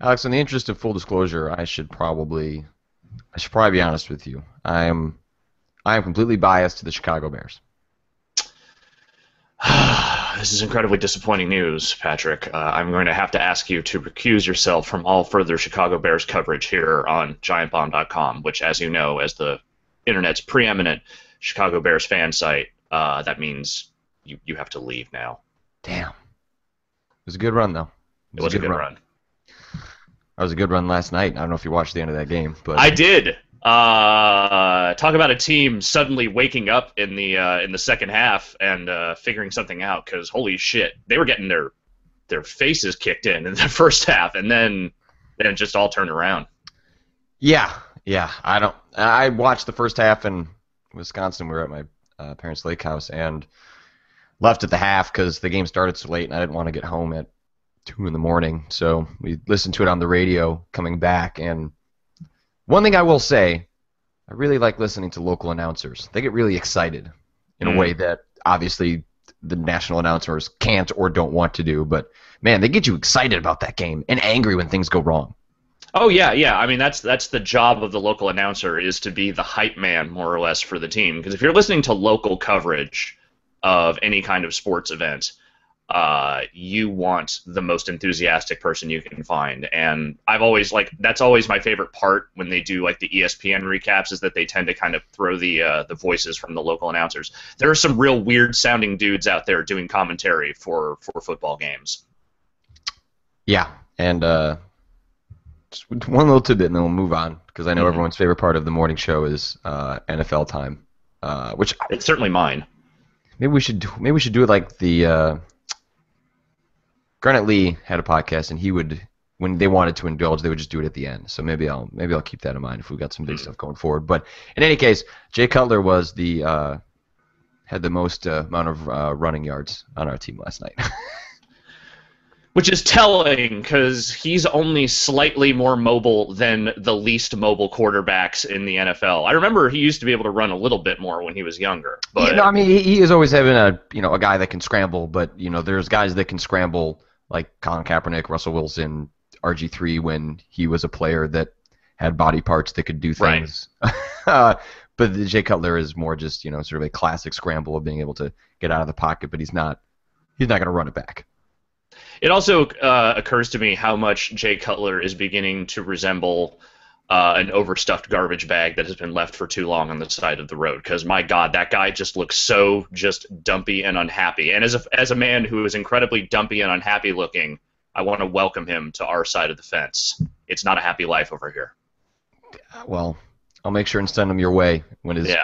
Alex, in the interest of full disclosure, I should probably be honest with you. I am completely biased to the Chicago Bears. This is incredibly disappointing news, Patrick. I'm going to have to ask you to recuse yourself from all further Chicago Bears coverage here on GiantBomb.com, which, as you know, as the internet's preeminent Chicago Bears fan site, that means you have to leave now. Damn. It was a good run, though. It was a good run. That was a good run last night. I don't know if you watched the end of that game, but I did. Talk about a team suddenly waking up in the second half and figuring something out. Because holy shit, they were getting their faces kicked in the first half, and then it just all turned around. yeah. I watched the first half in Wisconsin. We were at my parents' lake house and left at the half because the game started so late, and I didn't want to get home at 2 in the morning. So we listened to it on the radio coming back, and one thing I will say, I really like listening to local announcers. They get really excited in a way that obviously the national announcers can't or don't want to do, but man, they get you excited about that game and angry when things go wrong. Oh yeah. I mean, that's the job of the local announcer, is to be the hype man, more or less, for the team. Because if you're listening to local coverage of any kind of sports event, you want the most enthusiastic person you can find. And that's always my favorite part when they do like the ESPN recaps, is that they tend to kind of throw the voices from the local announcers. There are some real weird sounding dudes out there doing commentary for football games. Yeah, and just one little tidbit, and then we'll move on, because I know everyone's favorite part of the morning show is NFL time, which it's certainly mine. Maybe we should do it like the Garnett Lee had a podcast, and he would, when they wanted to indulge, they would just do it at the end. So maybe I'll keep that in mind if we've got some big stuff going forward. But in any case, Jay Cutler was had the most amount of running yards on our team last night. Which is telling, because he's only slightly more mobile than the least mobile quarterbacks in the NFL. I remember he used to be able to run a little bit more when he was younger. But Yeah, no, I mean he is always having a guy that can scramble, but there's guys that can scramble like Colin Kaepernick, Russell Wilson, RG3 when he was a player that had body parts that could do things. Right. But Jay Cutler is more just sort of a classic scramble of being able to get out of the pocket, but he's not going to run it back. It also occurs to me how much Jay Cutler is beginning to resemble an overstuffed garbage bag that has been left for too long on the side of the road. Because my God, that guy just looks so just dumpy and unhappy. And as a man who is incredibly dumpy and unhappy looking, I want to welcome him to our side of the fence. It's not a happy life over here. Well, I'll make sure and send him your way when his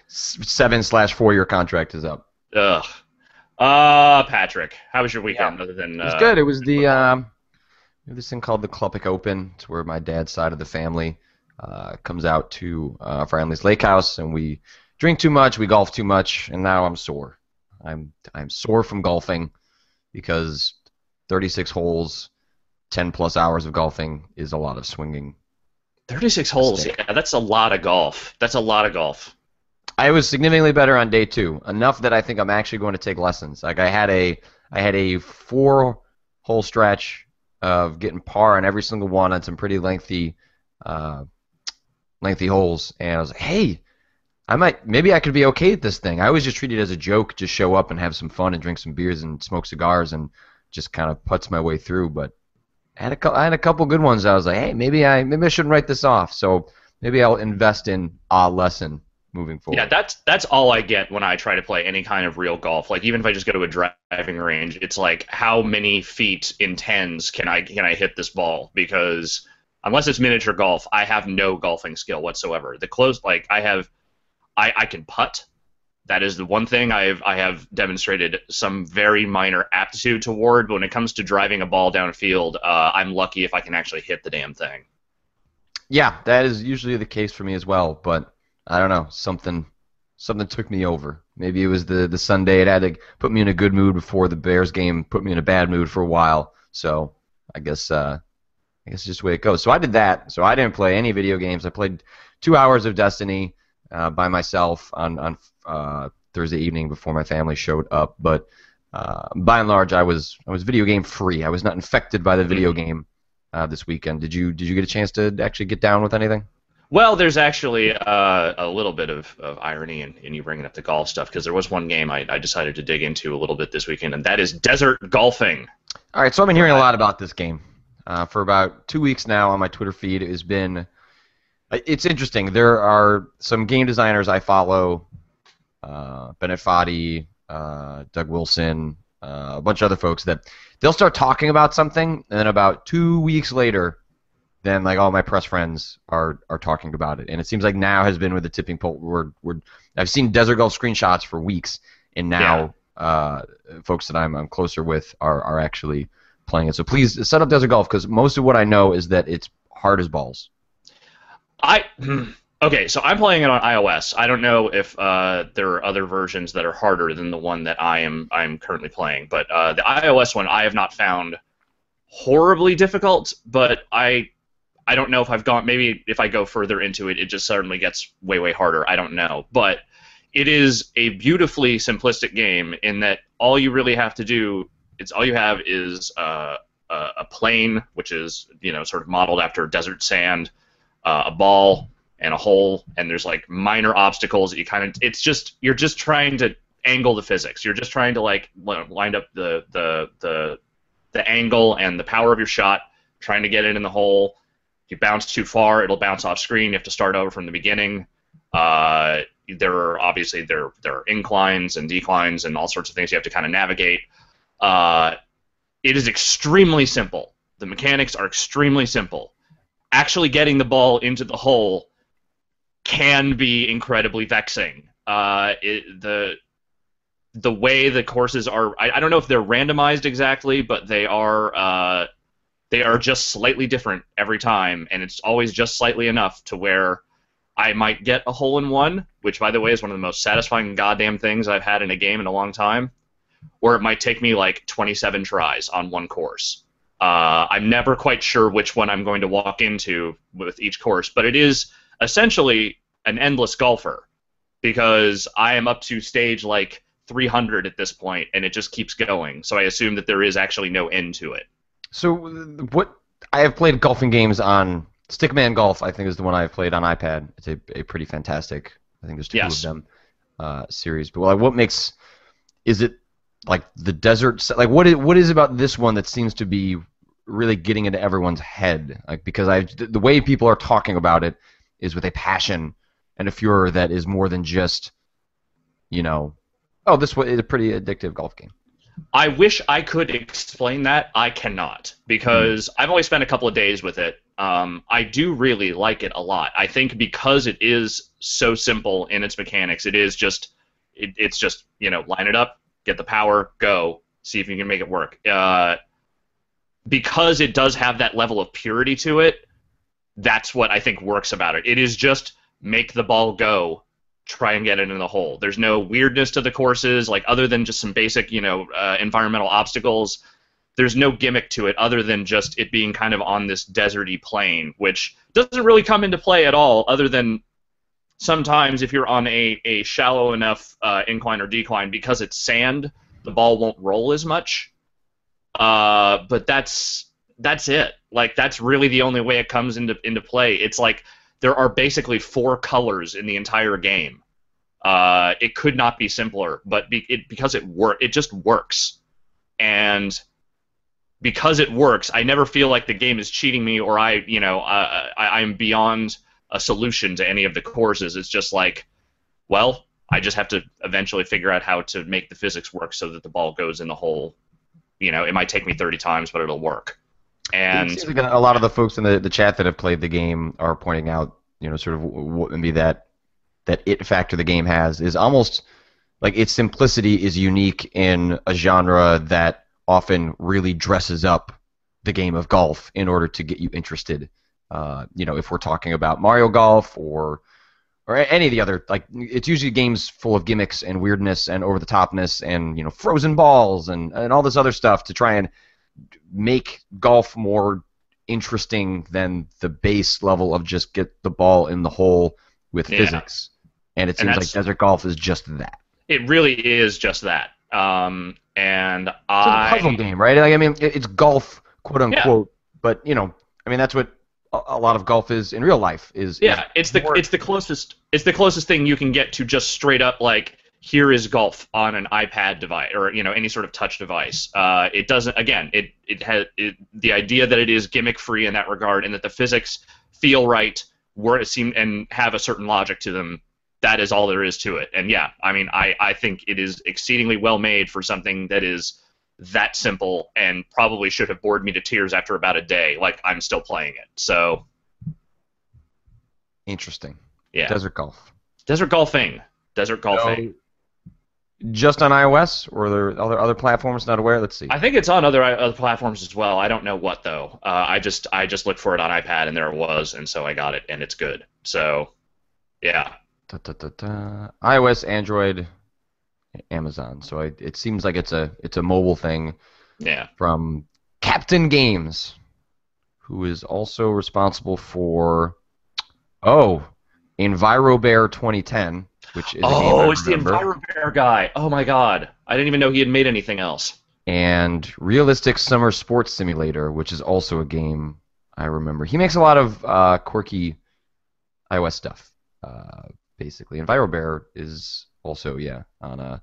7/4-year contract is up. Ugh. Patrick, how was your weekend? Other than it was good. It was this thing called the Kluppick Open. It's where my dad's side of the family comes out to our family's lake house, and we drink too much, we golf too much, and now I'm sore. I'm sore from golfing because 36 holes, 10+ hours of golfing is a lot of swinging. 36 holes, yeah, that's a lot of golf. I was significantly better on day 2, enough that I think I'm actually going to take lessons. Like I had a 4-hole stretch of getting par on every single one on some pretty lengthy holes, and I was like, hey, maybe I could be okay at this thing. I always just treat it as a joke, just show up and have some fun and drink some beers and smoke cigars and just kind of putz my way through. But I had a couple good ones. I was like, hey, maybe I shouldn't write this off. So maybe I'll invest in a lesson moving forward. Yeah, that's all I get when I try to play any kind of real golf. Like even if I just go to a driving range, it's like how many feet in tens can I hit this ball? Because unless it's miniature golf, I have no golfing skill whatsoever. I can putt. That is the one thing I have demonstrated some very minor aptitude toward. But when it comes to driving a ball down a field, I'm lucky if I can actually hit the damn thing. Yeah, that is usually the case for me as well, but I don't know, something took me over. Maybe it was the Sunday. It had to put me in a good mood before the Bears game, put me in a bad mood for a while. So I guess it's just the way it goes. So I did that. So I didn't play any video games. I played 2 hours of Destiny by myself on Thursday evening before my family showed up. But by and large, I was video game free. I was not infected by the video game this weekend. Did you get a chance to actually get down with anything? Well, there's actually a little bit of irony in you bringing up the golf stuff because there was one game I decided to dig into a little bit this weekend, and that is desert golfing. All right, so I've been hearing a lot about this game for about 2 weeks now on my Twitter feed. It has been it's interesting. There are some game designers I follow, Bennett Foddy, Doug Wilson, a bunch of other folks that they'll start talking about something, and then about 2 weeks later, then like all my press friends are talking about it. And it seems like now has been with the tipping point. I've seen Desert Golf screenshots for weeks, and now folks that I'm closer with are actually playing it. So please set up Desert Golf because most of what I know is that it's hard as balls. Okay, so I'm playing it on iOS. I don't know if there are other versions that are harder than the one that I'm currently playing, but the iOS one I have not found horribly difficult, but I don't know if I've gone, maybe if I go further into it, it just suddenly gets way, way harder. I don't know. But it is a beautifully simplistic game in that all you really have to do, all you have is a plane, which is, sort of modeled after desert sand, a ball, and a hole, and there's like minor obstacles that you're just trying to angle the physics. You're just trying to like line up the angle and the power of your shot, trying to get it in the hole. If you bounce too far, it'll bounce off screen. You have to start over from the beginning. There are inclines and declines and all sorts of things you have to kind of navigate. It is extremely simple. The mechanics are extremely simple. Actually getting the ball into the hole can be incredibly vexing. The way the courses are, I don't know if they're randomized exactly, but they are just slightly different every time, and it's always just slightly enough to where I might get a hole-in-one, which, by the way, is one of the most satisfying goddamn things I've had in a game in a long time, or it might take me like 27 tries on one course. I'm never quite sure which one I'm going to walk into with each course, but it is essentially an endless golfer because I am up to stage like 300 at this point, and it just keeps going, so I assume that there is actually no end to it. So what I have played golfing games on Stickman Golf. I think is the one I've played on iPad. It's a pretty fantastic. I think there's two of them series. But is it like the desert? Like what is about this one that seems to be really getting into everyone's head? Like because the way people are talking about it is with a passion and a furor that is more than just this is a pretty addictive golf game. I wish I could explain that. I cannot because I've only spent a couple of days with it. I do really like it a lot. I think because it is so simple in its mechanics, it's just line it up, get the power, go, see if you can make it work. Because it does have that level of purity to it, that's what I think works about it. It is just make the ball go. Try and get it in the hole. There's no weirdness to the courses, like other than just some basic, environmental obstacles. There's no gimmick to it other than just it being kind of on this deserty plain, which doesn't really come into play at all, other than sometimes if you're on a shallow enough incline or decline, because it's sand, the ball won't roll as much. But that's it. Like that's really the only way it comes into play. It's like there are basically 4 colors in the entire game. It could not be simpler, but because it just works. And because it works, I never feel like the game is cheating me or I'm beyond a solution to any of the courses. It's just like, well, I just have to eventually figure out how to make the physics work so that the ball goes in the hole. It might take me 30 times, but it'll work. And it seems like a lot of the folks in the chat that have played the game are pointing out, sort of what maybe that it factor the game has is almost like its simplicity is unique in a genre that often really dresses up the game of golf in order to get you interested. If we're talking about Mario Golf or any of the other, like it's usually games full of gimmicks and weirdness and over the topness and frozen balls and all this other stuff to try and make golf more interesting than the base level of just get the ball in the hole with physics. And it seems like Desert Golf is just that. It really is just that. And it's a puzzle game, right? Like, I mean, it's golf, quote unquote, but I mean, that's what a lot of golf is in real life. Is Yeah, more. it's the closest thing you can get to just straight up like here is golf on an iPad device or any sort of touch device. It doesn't again it has the idea that it is gimmick free in that regard and that the physics feel right, seem and have a certain logic to them. That is all there is to it. And yeah, I mean I think it is exceedingly well made for something that is that simple and probably should have bored me to tears after about a day. Like I'm still playing it. So Interesting. yeah. Desert golf. Desert golfing. Desert golfing. So, just on iOS, or are there other platforms not aware? Let's see. I think it's on other platforms as well. I don't know what though. I just looked for it on iPad and there it was, and so I got it, and it's good. So, yeah. iOS, Android, Amazon. So it seems like it's a mobile thing. Yeah. From Captain Games, who is also responsible for EnviroBear 2010. Which is a game I it's the remember. EnviroBear guy. Oh my God, I didn't even know he had made anything else. And Realistic Summer Sports Simulator, which is also a game I remember. He makes a lot of quirky iOS stuff, basically. EnviroBear is also on a.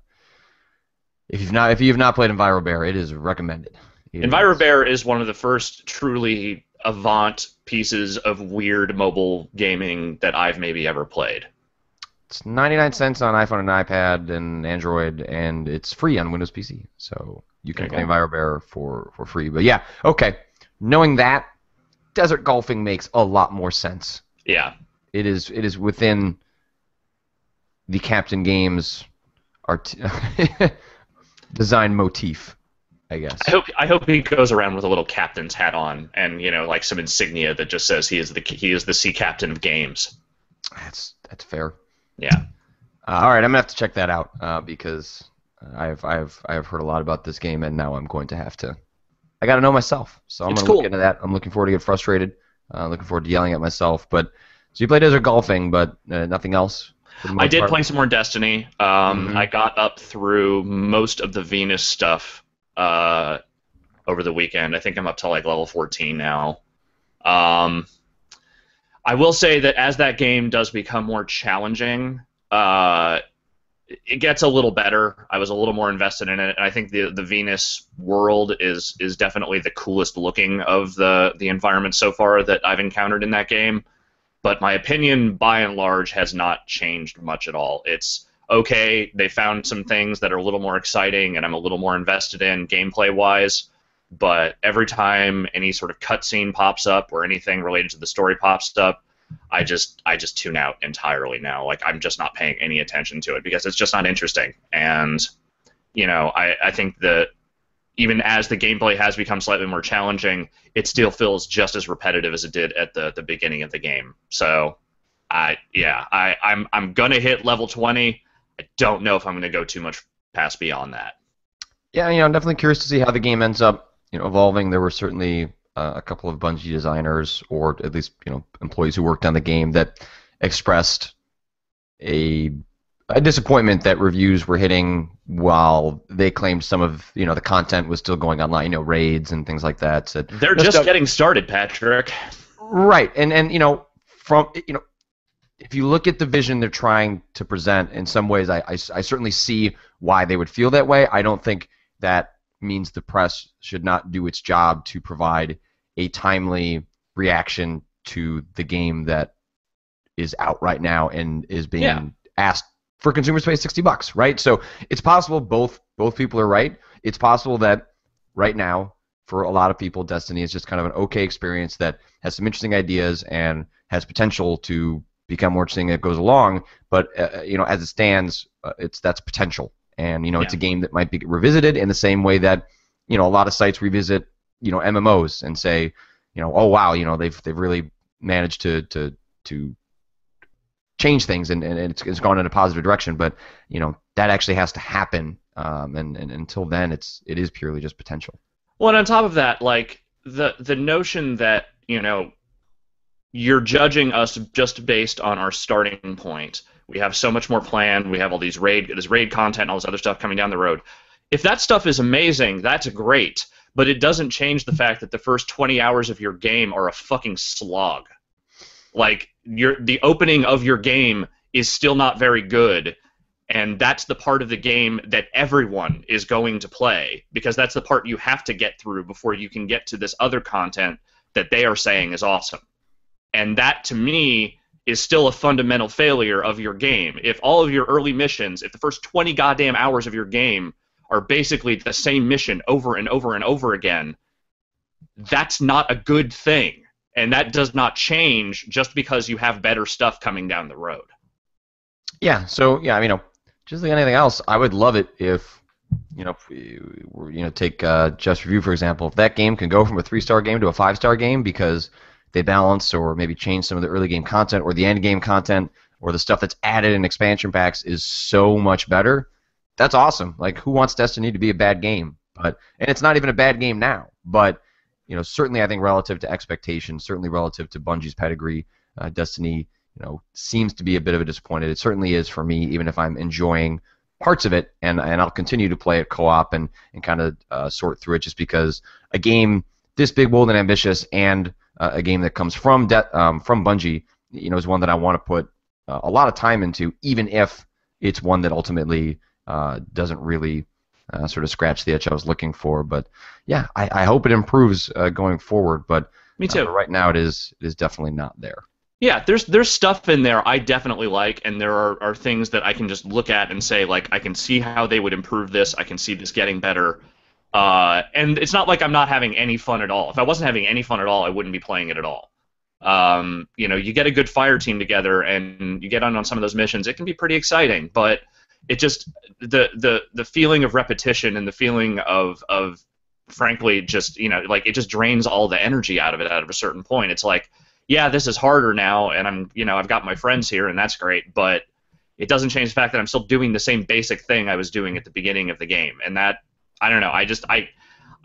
If you've not played EnviroBear, it is recommended. EnviroBear is one of the first truly avant pieces of weird mobile gaming that I've maybe ever played. It's 99 cents on iPhone and iPad and Android, and it's free on Windows PC. So you can play EnviroBear for free. But yeah, okay. Knowing that, desert golfing makes a lot more sense. Yeah. It is within the Captain Games design motif, I guess. I hope he goes around with a little captain's hat on and like some insignia that just says he is the sea captain of games. That's fair. Yeah. All right, I'm gonna have to check that out because I've heard a lot about this game, and now I'm going to have to. I got to know myself, so I'm gonna look into that. I'm looking forward to get frustrated. Looking forward to yelling at myself. But so you play desert golfing, but nothing else. I did play some more Destiny. I got up through most of the Venus stuff over the weekend. I think I'm up to like level 14 now. I will say that as that game does become more challenging, it gets a little better. I was a little more invested in it, and I think the Venus world is definitely the coolest looking of the environments so far that I've encountered in that game. But my opinion, by and large, has not changed much at all. It's okay. They found some things that are a little more exciting, and I'm a little more invested in gameplay-wise. But every time any sort of cutscene pops up or anything related to the story pops up, I just tune out entirely now. Like I'm just not paying any attention to it because it's just not interesting. And I think that even as the gameplay has become slightly more challenging, it still feels just as repetitive as it did at the beginning of the game. So I'm gonna hit level 20. I don't know if I'm gonna go too much past beyond that. Yeah, I'm definitely curious to see how the game ends up evolving. There were certainly a couple of Bungie designers, or at least employees who worked on the game, that expressed a disappointment that reviews were hitting while they claimed some of the content was still going online, raids and things like that. So they're just getting started, Patrick. Right, and from if you look at the vision they're trying to present, in some ways I certainly see why they would feel that way. I don't think that means the press should not do its job to provide a timely reaction to the game that is out right now and is being asked for consumers to pay $60, right? So it's possible both people are right. It's possible that right now, for a lot of people, Destiny is just kind of an okay experience that has some interesting ideas and has potential to become more interesting as it goes along. But as it stands, that's potential. And it's a game that might be revisited in the same way that a lot of sites revisit MMOs and say oh wow they've really managed to change things and it's gone in a positive direction. But that actually has to happen. And until then it is purely just potential. Well, and on top of that, like the notion that you're judging us just based on our starting point. We have so much more planned. We have all this raid content, all this other stuff coming down the road. If that stuff is amazing, that's great. but it doesn't change the fact that the first 20 hours of your game are a fucking slog. Like, the opening of your game is still not very good, and that's the part of the game that everyone is going to play, because that's the part you have to get through before you can get to this other content that they are saying is awesome. And that, to me, is still a fundamental failure of your game. If all of your early missions, if the first 20 goddamn hours of your game are basically the same mission over and over and over again, that's not a good thing. And that does not change just because you have better stuff coming down the road. Yeah, so, yeah, I mean, just like anything else, I would love it if, take Just Review, for example. If that game can go from a 3-star game to a 5-star game because they balance or maybe change some of the early game content, or the end game content, or the stuff that's added in expansion packs is so much better, that's awesome. Like, who wants Destiny to be a bad game? And it's not even a bad game now, but certainly I think relative to expectations, certainly relative to Bungie's pedigree, Destiny, seems to be a bit of a disappointment. It certainly is for me, even if I'm enjoying parts of it, and I'll continue to play it co-op and kind of sort through it, just because a game this big, bold, and ambitious, and a game that comes from Bungie, is one that I want to put a lot of time into, even if it's one that ultimately doesn't really sort of scratch the itch I was looking for. But yeah, I hope it improves going forward. But me too. Right now, it is definitely not there. Yeah, there's stuff in there I definitely like, and there are things that I can just look at and say, like, I can see how they would improve this. I can see this getting better. And it's not like I'm not having any fun at all. If I wasn't having any fun at all, I wouldn't be playing it at all. You get a good fire team together and you get on some of those missions, it can be pretty exciting, but it just the feeling of repetition and the feeling of frankly just it just drains all the energy out of it at a certain point. It's like, yeah, this is harder now, and I've got my friends here, and that's great, but it doesn't change the fact that I'm still doing the same basic thing I was doing at the beginning of the game, and that, I don't know,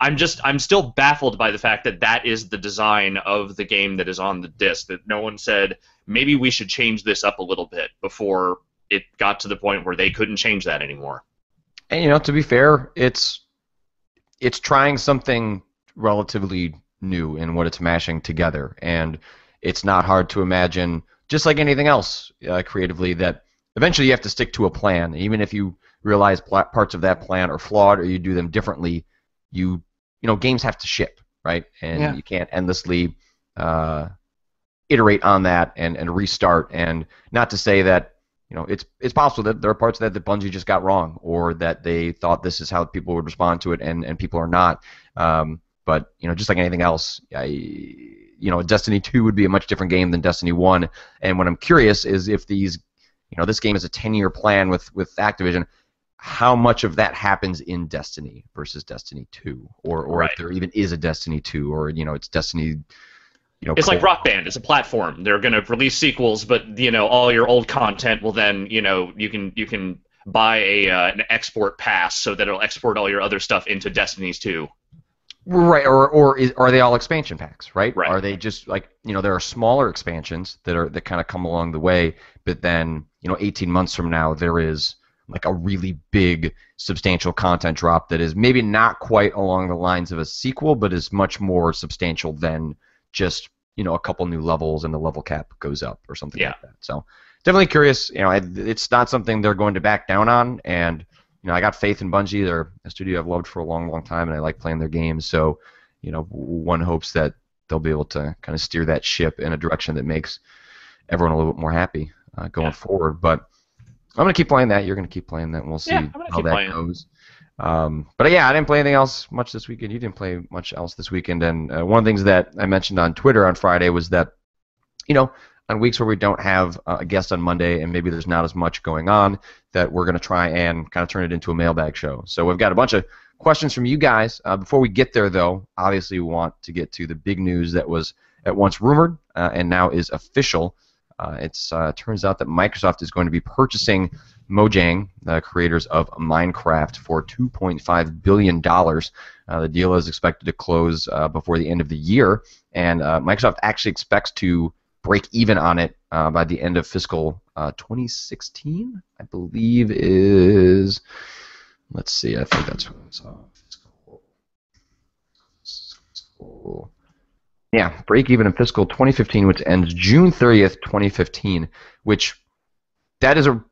I'm still baffled by the fact that that is the design of the game that is on the disc, that no one said, maybe we should change this up a little bit before it got to the point where they couldn't change that anymore. And, to be fair, it's trying something relatively new in what it's mashing together, and it's not hard to imagine, just like anything else creatively, that eventually you have to stick to a plan. Even if you realize parts of that plan are flawed or you do them differently, games have to ship, right? And you can't endlessly iterate on that and restart. And not to say that it's possible that there are parts of that Bungie just got wrong, or that they thought this is how people would respond to it, and people are not. But just like anything else, Destiny 2 would be a much different game than Destiny 1. And what I'm curious is if this game is a 10-year plan with Activision, how much of that happens in Destiny versus Destiny 2, or right. If there even is a Destiny 2, or it's Destiny. It's like Rock Band. It's a platform. They're going to release sequels, but all your old content will then you can buy an export pass so that it'll export all your other stuff into Destiny's 2. Right, or are they all expansion packs? Right? Right. Are they just like there are smaller expansions that kind of come along the way, but then 18 months from now there is like a really big, substantial content drop that is maybe not quite along the lines of a sequel, but is much more substantial than just a couple new levels and the level cap goes up or something like that. So definitely curious. It's not something they're going to back down on, and I got faith in Bungie. They're a studio I've loved for a long, long time, and I like playing their games. So one hopes that they'll be able to kind of steer that ship in a direction that makes everyone a little bit more happy going forward. But I'm going to keep playing that. You're going to keep playing that, and we'll see how that goes. But yeah, I didn't play anything else much this weekend. You didn't play much else this weekend. And one of the things that I mentioned on Twitter on Friday was that, on weeks where we don't have a guest on Monday and maybe there's not as much going on, that we're going to try and kind of turn it into a mailbag show. So we've got a bunch of questions from you guys. Before we get there, though, obviously we want to get to the big news that was at once rumored and now is official. It turns out that Microsoft is going to be purchasing Mojang, the creators of Minecraft, for $2.5 billion. The deal is expected to close before the end of the year, and Microsoft actually expects to break even on it by the end of fiscal 2016, I believe is, let's see, I think that's what it's fiscal Yeah, break even in fiscal 2015, which ends June 30th, 2015. Which that is a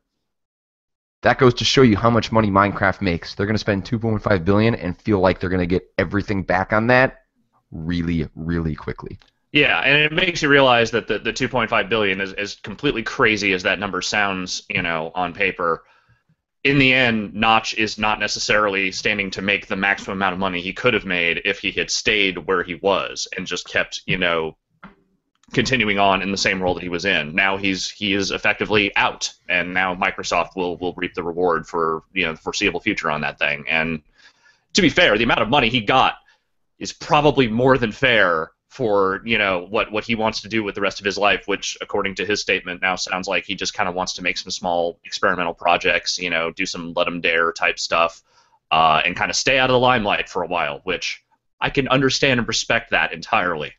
that goes to show you how much money Minecraft makes. They're going to spend 2.5 billion and feel like they're going to get everything back on that really, really quickly. Yeah, and it makes you realize that the 2.5 billion is as completely crazy as that number sounds, on paper. In the end, Notch is not necessarily standing to make the maximum amount of money he could have made if he had stayed where he was and just kept, continuing on in the same role that he was in. Now he is effectively out, and now Microsoft will reap the reward for the foreseeable future on that thing. And to be fair, the amount of money he got is probably more than fair for what he wants to do with the rest of his life, which according to his statement now sounds like he just kind of wants to make some small experimental projects, do some let him dare type stuff, and kind of stay out of the limelight for a while, which I can understand and respect that entirely.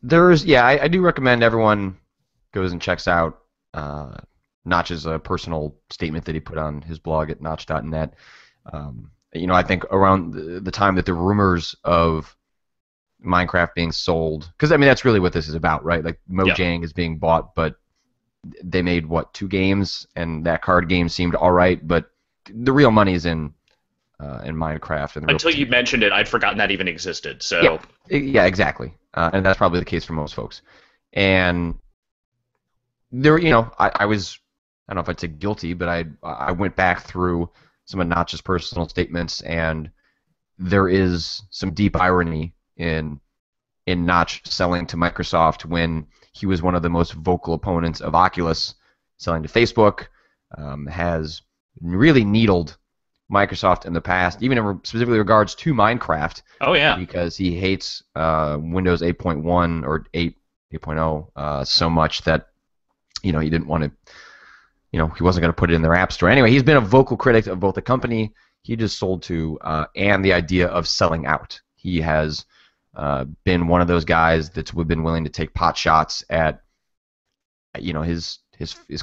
I do recommend everyone goes and checks out Notch's personal statement that he put on his blog at notch.net. I think around the time that the rumors of Minecraft being sold, because I mean that's really what this is about, right? Like Mojang is being bought, but they made 2 games, and that card game seemed all right, but the real money is in Minecraft. And until you mentioned it, I'd forgotten that even existed. So yeah, exactly, and that's probably the case for most folks. And there, I was, I don't know if I'd say guilty, but I went back through some of Notch's personal statements, and there is some deep irony in Notch selling to Microsoft when he was one of the most vocal opponents of Oculus selling to Facebook, has really needled Microsoft in the past, even in specifically regards to Minecraft. Oh yeah, because he hates Windows 8.1 or 8.0 so much that he didn't want to, he wasn't going to put it in their app store. Anyway, he's been a vocal critic of both the company he just sold to and the idea of selling out. He has been one of those guys that's been willing to take pot shots at his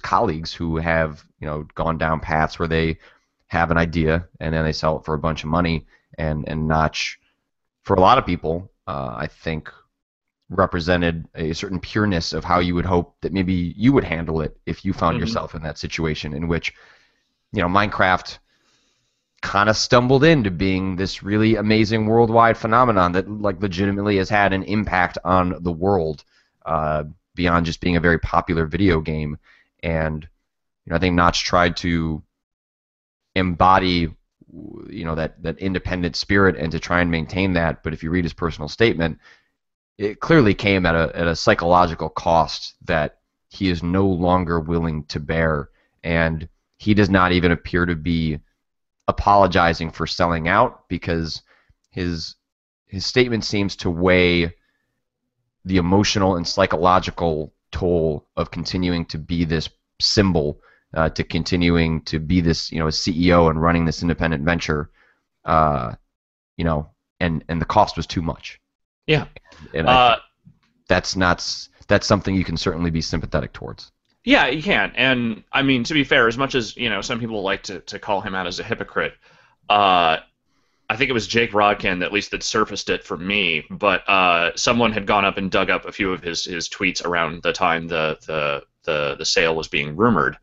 colleagues who have gone down paths where they have an idea and then they sell it for a bunch of money. And Notch, for a lot of people, I think represented a certain pureness of how you would hope that maybe you would handle it if you found yourself in that situation, in which Minecraft kind of stumbled into being this really amazing worldwide phenomenon that legitimately has had an impact on the world beyond just being a very popular video game. And I think Notch tried to embody that independent spirit and to try and maintain that. But if you read his personal statement, it clearly came at a psychological cost that he is no longer willing to bear, and he does not even appear to be apologizing for selling out, because his statement seems to weigh the emotional and psychological toll of continuing to be this symbol, to continuing to be this CEO and running this independent venture, and the cost was too much. Yeah, and that's something you can certainly be sympathetic towards. Yeah, you can. And I mean, to be fair, as much as some people like to call him out as a hypocrite, I think it was Jake Rodkin that surfaced it for me. But someone had gone up and dug up a few of his tweets around the time the sale was being rumored,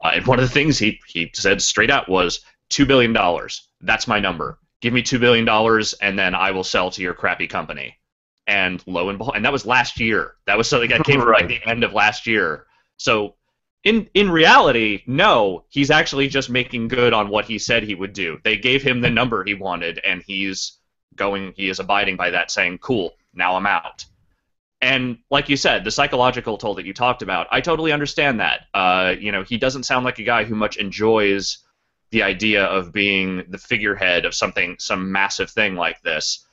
and one of the things he said straight out was $2 billion. That's my number. Give me $2 billion, and then I will sell to your crappy company. And lo and behold, and that was last year. That was something that came from the end of last year. So in reality, no, he's actually just making good on what he said he would do. They gave him the number he wanted, and he is abiding by that, saying, cool, now I'm out. And like you said, the psychological toll that you talked about, I totally understand that. He doesn't sound like a guy who much enjoys the idea of being the figurehead of some massive thing like this.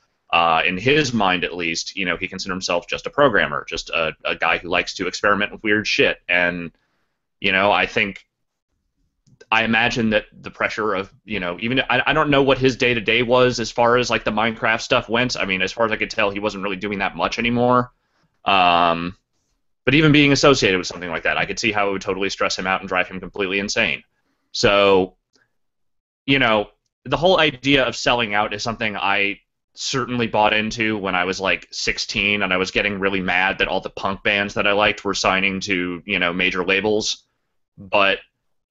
In his mind, at least, he considers himself just a programmer, just a guy who likes to experiment with weird shit. And, I imagine that the pressure of, even I don't know what his day-to-day was as far as, the Minecraft stuff went. I mean, as far as I could tell, he wasn't really doing that much anymore. But even being associated with something like that, I could see how it would totally stress him out and drive him completely insane. So, the whole idea of selling out is something I certainly bought into when I was like 16 and I was getting really mad that all the punk bands that I liked were signing to, major labels. But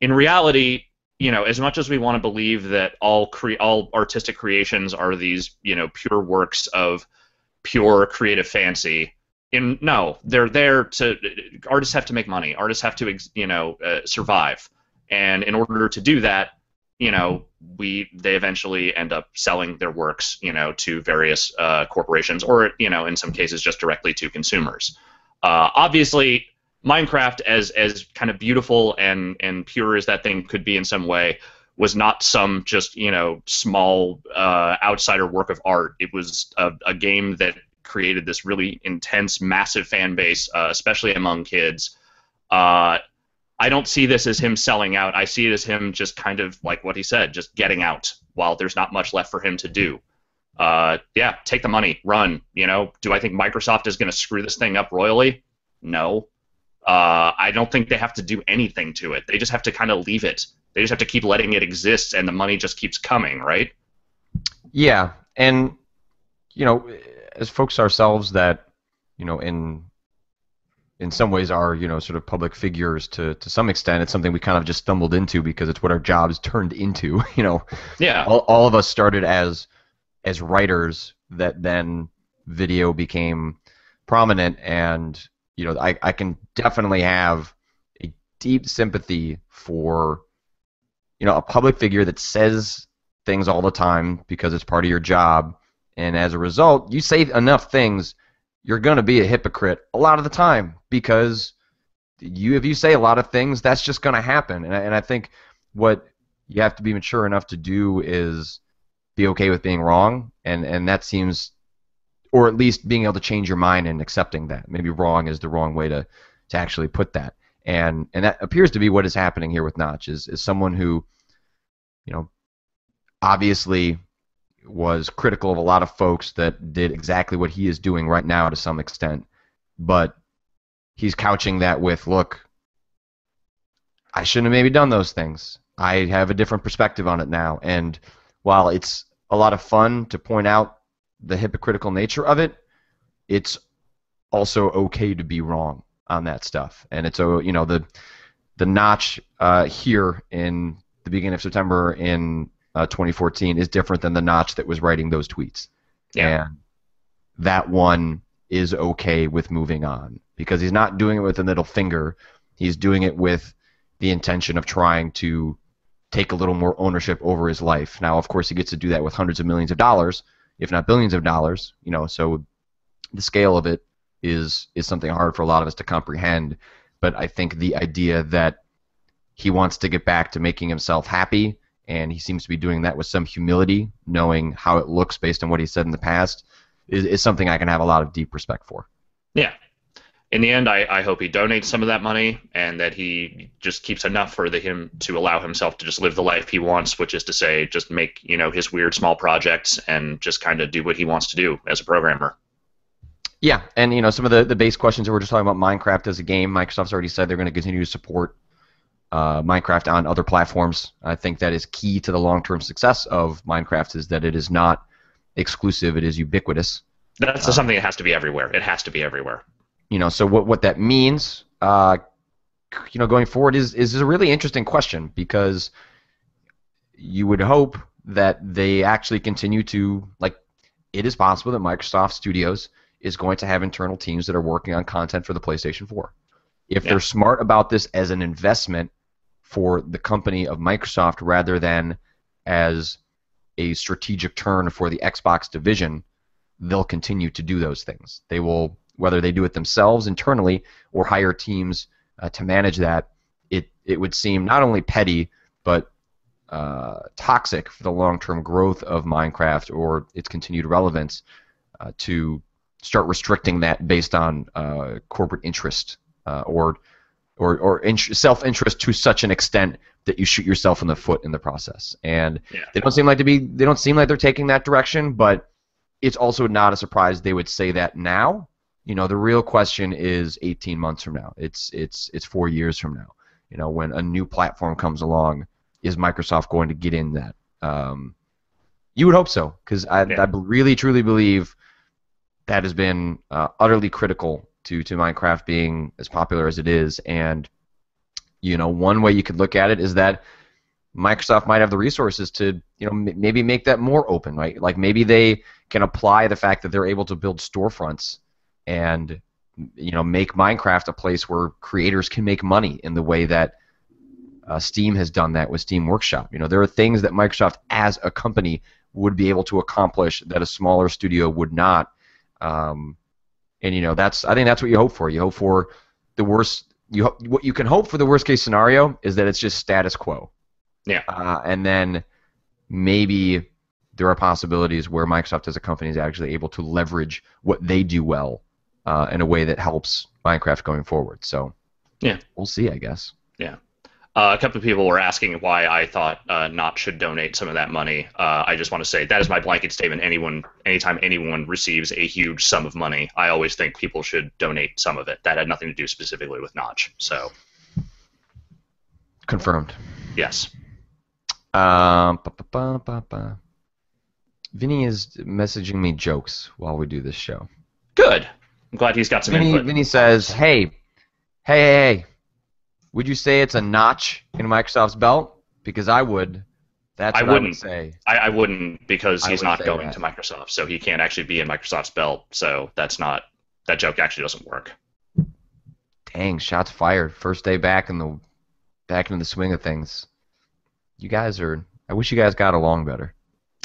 in reality, as much as we want to believe that all artistic creations are these, pure works of pure creative fancy, no, they're there to artists have to make money. Artists have to, survive. And in order to do that, they eventually end up selling their works, to various corporations, or in some cases just directly to consumers. Obviously, Minecraft, as kind of beautiful and pure as that thing could be in some way, was not some just small outsider work of art. It was a game that created this really intense, massive fan base, especially among kids. I don't see this as him selling out. I see it as him just kind of like what he said, just getting out while there's not much left for him to do. Yeah, take the money, run. Do I think Microsoft is going to screw this thing up royally? No. I don't think they have to do anything to it. They just have to kind of leave it. They just have to keep letting it exist, and the money just keeps coming, right? Yeah, and as folks ourselves that in some ways are sort of public figures to some extent, it's something we kind of just stumbled into because it's what our jobs turned into. Yeah. All of us started as writers, that then video became prominent, and I can definitely have a deep sympathy for a public figure that says things all the time because it's part of your job, and as a result, you say enough things, you're going to be a hypocrite a lot of the time, because if you say a lot of things, that's just going to happen. And I think what you have to be mature enough to do is be okay with being wrong, and that seems, or at least being able to change your mind and accepting that. Maybe wrong is the wrong way to actually put that. And that appears to be what is happening here with Notch, is someone who, obviously was critical of a lot of folks that did exactly what he is doing right now to some extent, but he's couching that with, look, I shouldn't have maybe done those things. I have a different perspective on it now, and while it's a lot of fun to point out the hypocritical nature of it, it's also okay to be wrong on that stuff. And it's the Notch here in the beginning of September in 2014 is different than the Notch that was writing those tweets. Yeah. And that one is okay with moving on, because he's not doing it with a middle finger. He's doing it with the intention of trying to take a little more ownership over his life. Now, of course, he gets to do that with hundreds of millions of dollars, if not billions of dollars. So the scale of it is something hard for a lot of us to comprehend. But I think the idea that he wants to get back to making himself happy, and he seems to be doing that with some humility, knowing how it looks based on what he said in the past, is something I can have a lot of deep respect for. Yeah. In the end, I hope he donates some of that money, and that he just keeps enough for him to allow himself to just live the life he wants, which is to say, just make his weird small projects and just kind of do what he wants to do as a programmer. Yeah, and some of the base questions that we're just talking about, Minecraft as a game, Microsoft's already said they're going to continue to support Minecraft on other platforms. I think that is key to the long-term success of Minecraft, is that it is not exclusive, it is ubiquitous. That's something that has to be everywhere. It has to be everywhere. So what that means, going forward is a really interesting question, because you would hope that they actually continue to, it is possible that Microsoft Studios is going to have internal teams that are working on content for the PlayStation 4. If they're smart about this as an investment for the company of Microsoft rather than as a strategic turn for the Xbox division, they'll continue to do those things. They will, whether they do it themselves internally or hire teams to manage that. It would seem not only petty but toxic for the long-term growth of Minecraft or its continued relevance to start restricting that based on corporate interest or self-interest to such an extent that you shoot yourself in the foot in the process. And they don't seem like they're taking that direction, but it's also not a surprise they would say that now. The real question is 18 months from now. It's 4 years from now. When a new platform comes along, is Microsoft going to get in that? You would hope so, because Yeah. I really truly believe that has been utterly critical to Minecraft being as popular as it is. And one way you could look at it is that Microsoft might have the resources to maybe make that more open, right? Like maybe they can apply the fact that they're able to build storefronts and make Minecraft a place where creators can make money in the way that Steam has done that with Steam Workshop. There are things that Microsoft as a company would be able to accomplish that a smaller studio would not. And I think that's what you hope for. You hope for the worst. What you can hope for the worst case scenario is that it's just status quo. Yeah. And then maybe there are possibilities where Microsoft as a company is actually able to leverage what they do well in a way that helps Minecraft going forward. So yeah, we'll see, I guess. Yeah. A couple of people were asking why I thought Notch should donate some of that money. I just want to say that is my blanket statement. Anytime anyone receives a huge sum of money, I always think people should donate some of it. That had nothing to do specifically with Notch. So confirmed. Yes. Vinny is messaging me jokes while we do this show. Good. I'm glad he's got some input. Vinny says, hey, would you say it's a notch in Microsoft's belt? Because I would. That's what I would say. I wouldn't, because he's not going that. to Microsoft, so he can't actually be in Microsoft's belt. So that joke actually doesn't work. Dang, shots fired. First day back into the swing of things. I wish you guys got along better.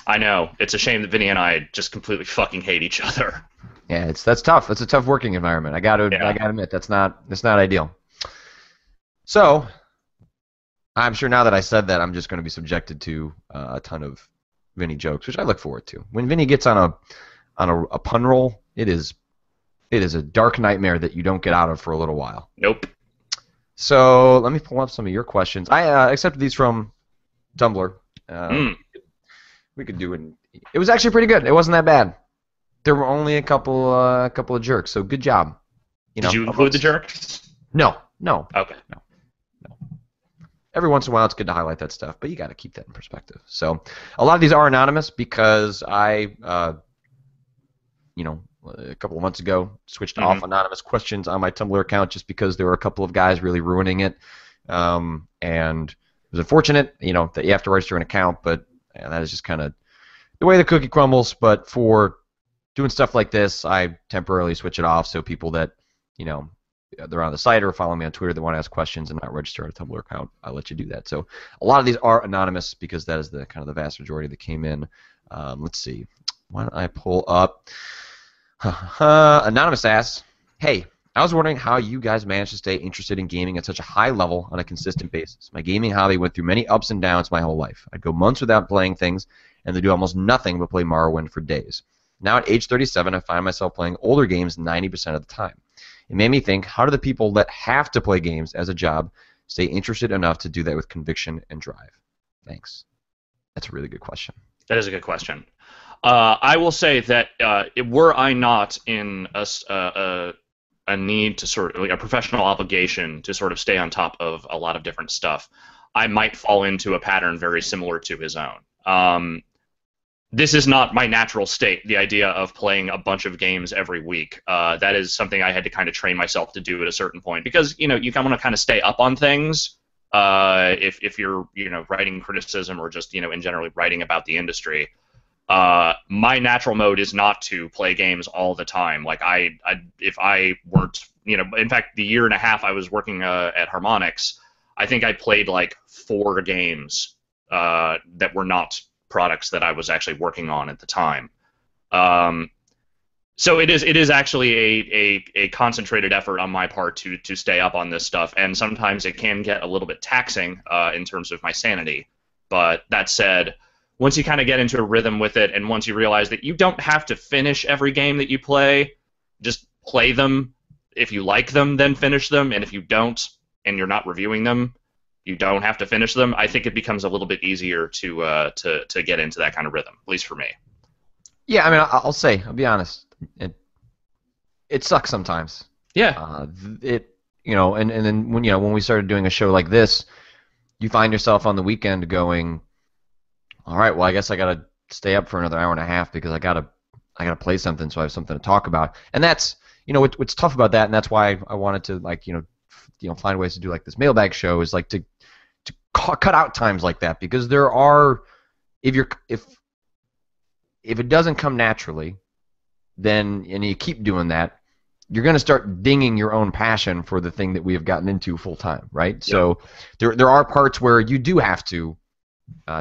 I know. It's a shame that Vinny and I just completely fucking hate each other. Yeah, that's tough. It's a tough working environment. I gotta admit, that's not ideal. So, I'm sure now that I said that, I'm just going to be subjected to a ton of Vinny jokes, which I look forward to. When Vinny gets on a pun roll, it is a dark nightmare that you don't get out of for a little while. Nope. So let me pull up some of your questions. I accepted these from Tumblr. We could do it. It was actually pretty good. It wasn't that bad. There were only a couple of jerks, so good job. Did you include the jerks? No. Okay. No. Every once in a while, it's good to highlight that stuff, but you got to keep that in perspective. So, a lot of these are anonymous because I, a couple of months ago, switched off anonymous questions on my Tumblr account just because there were a couple of guys really ruining it, and it was unfortunate, that you have to register an account, but that is just kind of the way the cookie crumbles. But for doing stuff like this, I temporarily switch it off so people that, they're on the site or follow me on Twitter that want to ask questions and not register a Tumblr account, I'll let you do that. So a lot of these are anonymous because that is the kind of the vast majority that came in. Let's see. Why don't I pull up? Anonymous asks, hey, I was wondering how you guys managed to stay interested in gaming at such a high level on a consistent basis. My gaming hobby went through many ups and downs my whole life. I'd go months without playing things and then do almost nothing but play Morrowind for days. Now at age 37, I find myself playing older games 90% of the time. It made me think, how do the people that have to play games as a job stay interested enough to do that with conviction and drive? Thanks. That's a really good question. That is a good question. I will say that were I not in a need to sort of, like a professional obligation to sort of stay on top of a lot of different stuff, I might fall into a pattern very similar to his own. This is not my natural state, the idea of playing a bunch of games every week. That is something I had to kind of train myself to do at a certain point, because you want to kind of stay up on things if you're writing criticism or just in general writing about the industry. My natural mode is not to play games all the time. Like if I weren't, in fact, the year and a half I was working at Harmonix, I think I played like 4 games that were not products that I was actually working on at the time. So it is actually a concentrated effort on my part to stay up on this stuff, and sometimes it can get a little bit taxing in terms of my sanity. But that said, once you kind of get into a rhythm with it, and once you realize that you don't have to finish every game that you play, just play them. If you like them, then finish them, and if you don't, and you're not reviewing them, you don't have to finish them. I think it becomes a little bit easier to get into that kind of rhythm, at least for me. Yeah, I mean, I'll be honest. It sucks sometimes. Yeah. And then when we started doing a show like this, you find yourself on the weekend going, all right, well, I guess I gotta stay up for another hour and a half because I gotta play something, so I have something to talk about. And that's what's tough about that, and that's why I wanted to find ways to do like this mailbag show is like to cut out times like that because there are if it doesn't come naturally, then and you keep doing that, you're going to start dinging your own passion for the thing that we have gotten into full time, right? Yep. So there are parts where you do have to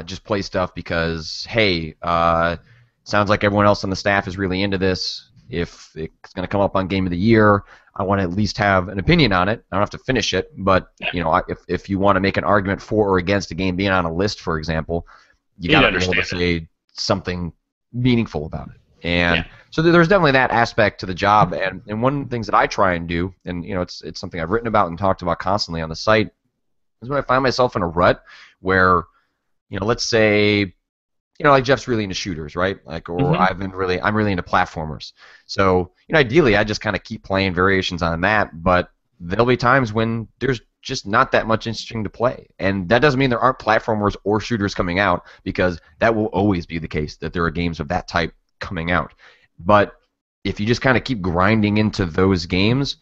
just play stuff because hey, sounds like everyone else on the staff is really into this. If it's going to come up on Game of the Year, I want to at least have an opinion on it. I don't have to finish it, but if you want to make an argument for or against a game being on a list, for example, you got to be able to say something meaningful about it. And so there's definitely that aspect to the job. And one of the things that I try and do, and it's something I've written about and talked about constantly on the site, is when I find myself in a rut where, let's say, like Jeff's really into shooters, right? Like, or I'm really into platformers. So, ideally, I just kind of keep playing variations on that. But there'll be times when there's just not that much interesting to play, and that doesn't mean there aren't platformers or shooters coming out because that will always be the case that there are games of that type coming out. But if you just kind of keep grinding into those games,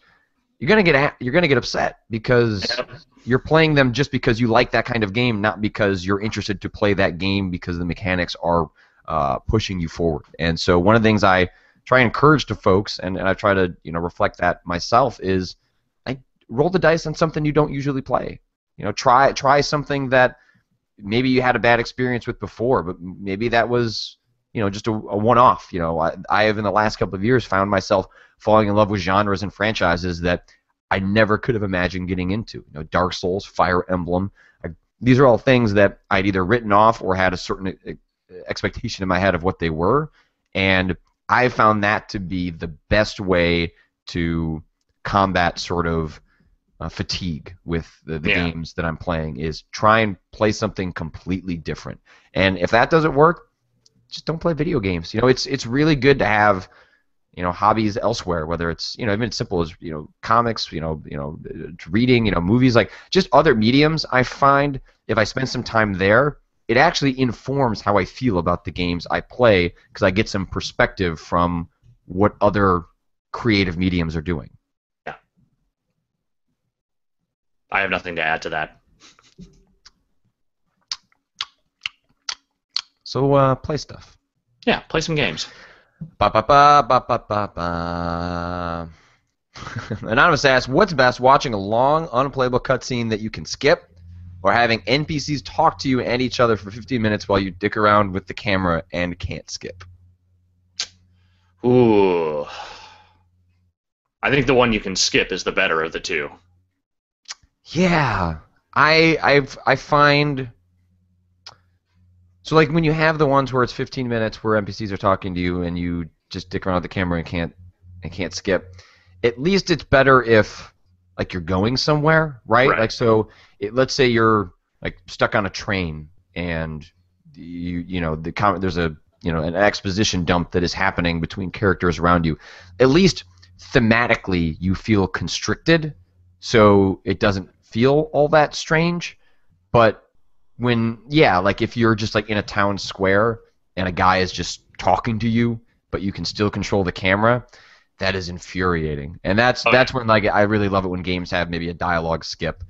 you're gonna get upset because you're playing them just because you like that kind of game, not because you're interested to play that game because the mechanics are pushing you forward. And so one of the things I try and encourage to folks, and I try to reflect that myself, is I roll the dice on something you don't usually play. Try something that maybe you had a bad experience with before, but maybe that was just a one-off. I have in the last couple of years found myself falling in love with genres and franchises that I never could have imagined getting into. Dark Souls, Fire Emblem. These are all things that I'd either written off or had a certain expectation in my head of what they were, and I found that to be the best way to combat sort of fatigue with the games that I'm playing, is try and play something completely different. And if that doesn't work, just don't play video games. It's really good to have hobbies elsewhere, whether it's even as simple as comics, reading, movies, like just other mediums. I find if I spend some time there, it actually informs how I feel about the games I play because I get some perspective from what other creative mediums are doing. Yeah, I have nothing to add to that. So play stuff. Yeah, play some games. Ba ba ba ba ba ba ba. Anonymous asks, what's best, watching a long, unplayable cutscene that you can skip, or having NPCs talk to you and each other for 15 minutes while you dick around with the camera and can't skip? Ooh. I think the one you can skip is the better of the two. Yeah. I find... So, like, when you have the ones where it's 15 minutes where NPCs are talking to you and you just dick around with the camera and can't skip, at least it's better if, like, you're going somewhere, right? Like, so, let's say you're, like, stuck on a train and, there's a, an exposition dump that is happening between characters around you. At least, thematically, you feel constricted, so it doesn't feel all that strange, but... like if you're just like in a town square and a guy is just talking to you, but you can still control the camera, that is infuriating. And that's when, like, I really love it when games have maybe a dialogue skip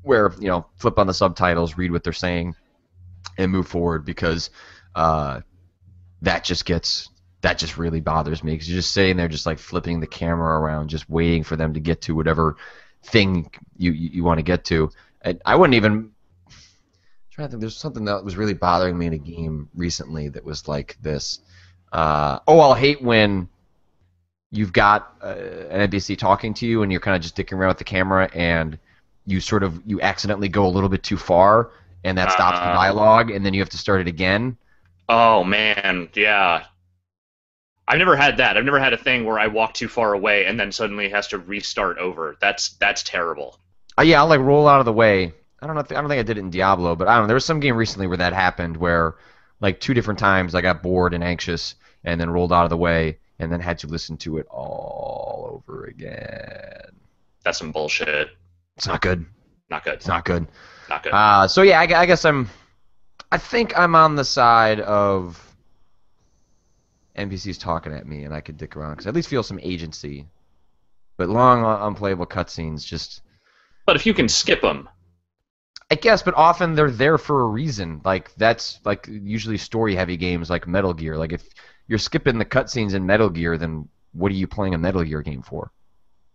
where, flip on the subtitles, read what they're saying, and move forward, because that just really bothers me, because you're just sitting there just like flipping the camera around, just waiting for them to get to whatever thing you want to get to. And I wouldn't even... I think there's something that was really bothering me in a game recently that was like this. I'll hate when you've got an NPC talking to you and you're kind of just dicking around with the camera and you accidentally go a little bit too far and that stops the dialogue and then you have to start it again. Oh man, yeah. I've never had that. I've never had a thing where I walk too far away and then suddenly it has to restart over. That's terrible. Yeah, I'll like roll out of the way. I don't think I did it in Diablo, but I don't know. There was some game recently where that happened, where like 2 different times I got bored and anxious, and then rolled out of the way, and then had to listen to it all over again. That's some bullshit. It's not good. Not good. It's not good. Not good. So yeah, I guess I'm I think I'm on the side of NPCs talking at me, and I could dick around because I at least feel some agency. But long, unplayable cutscenes just. But if you can skip them, I guess, but often they're there for a reason. Like that's like usually story-heavy games like Metal Gear. Like if you're skipping the cutscenes in Metal Gear, then what are you playing a Metal Gear game for?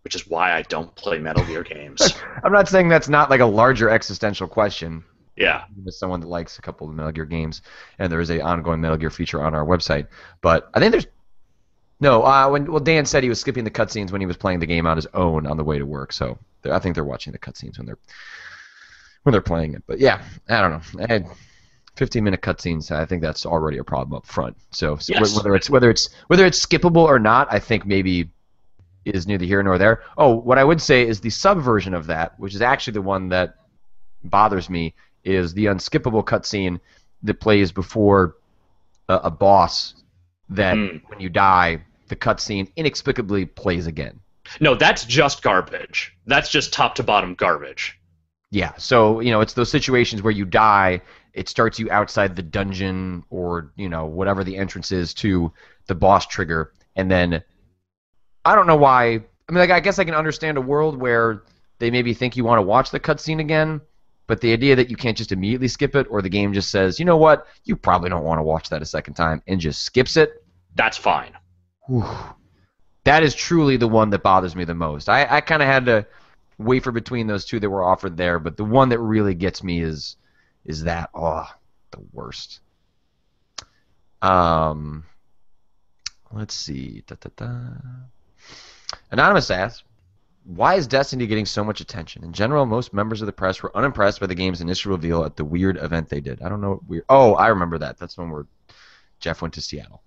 which is why I don't play Metal Gear games. I'm not saying that's not like a larger existential question. Yeah. As someone that likes a couple of Metal Gear games, and there is a ongoing Metal Gear feature on our website. But I think there's no. Dan said he was skipping the cutscenes when he was playing the game on his own on the way to work. So I think they're watching the cutscenes when they're playing it. But yeah, I don't know. 15-minute cutscenes. I think that's already a problem up front. So Yes. whether it's skippable or not, I think maybe is neither here nor there. Oh, what I would say is the subversion of that, which is actually the one that bothers me, is the unskippable cutscene that plays before a boss that when you die, the cutscene inexplicably plays again. No, that's just garbage. That's just top to bottom garbage. Yeah, so, it's those situations where you die, it starts you outside the dungeon or, whatever the entrance is to the boss trigger, and then I don't know why. I mean, I guess I can understand a world where they maybe think you want to watch the cutscene again, but the idea that you can't just immediately skip it, or the game just says, you know what, you probably don't want to watch that a second time, and just skips it. That's fine. Whew. That is truly the one that bothers me the most. I kind of had to waver between those two that were offered there, but the one that really gets me is that, the worst. Let's see. Anonymous asks, why is Destiny getting so much attention? In general, most members of the press were unimpressed by the game's initial reveal at the weird event they did. I don't know what weird. Oh, I remember that. That's when Jeff went to Seattle.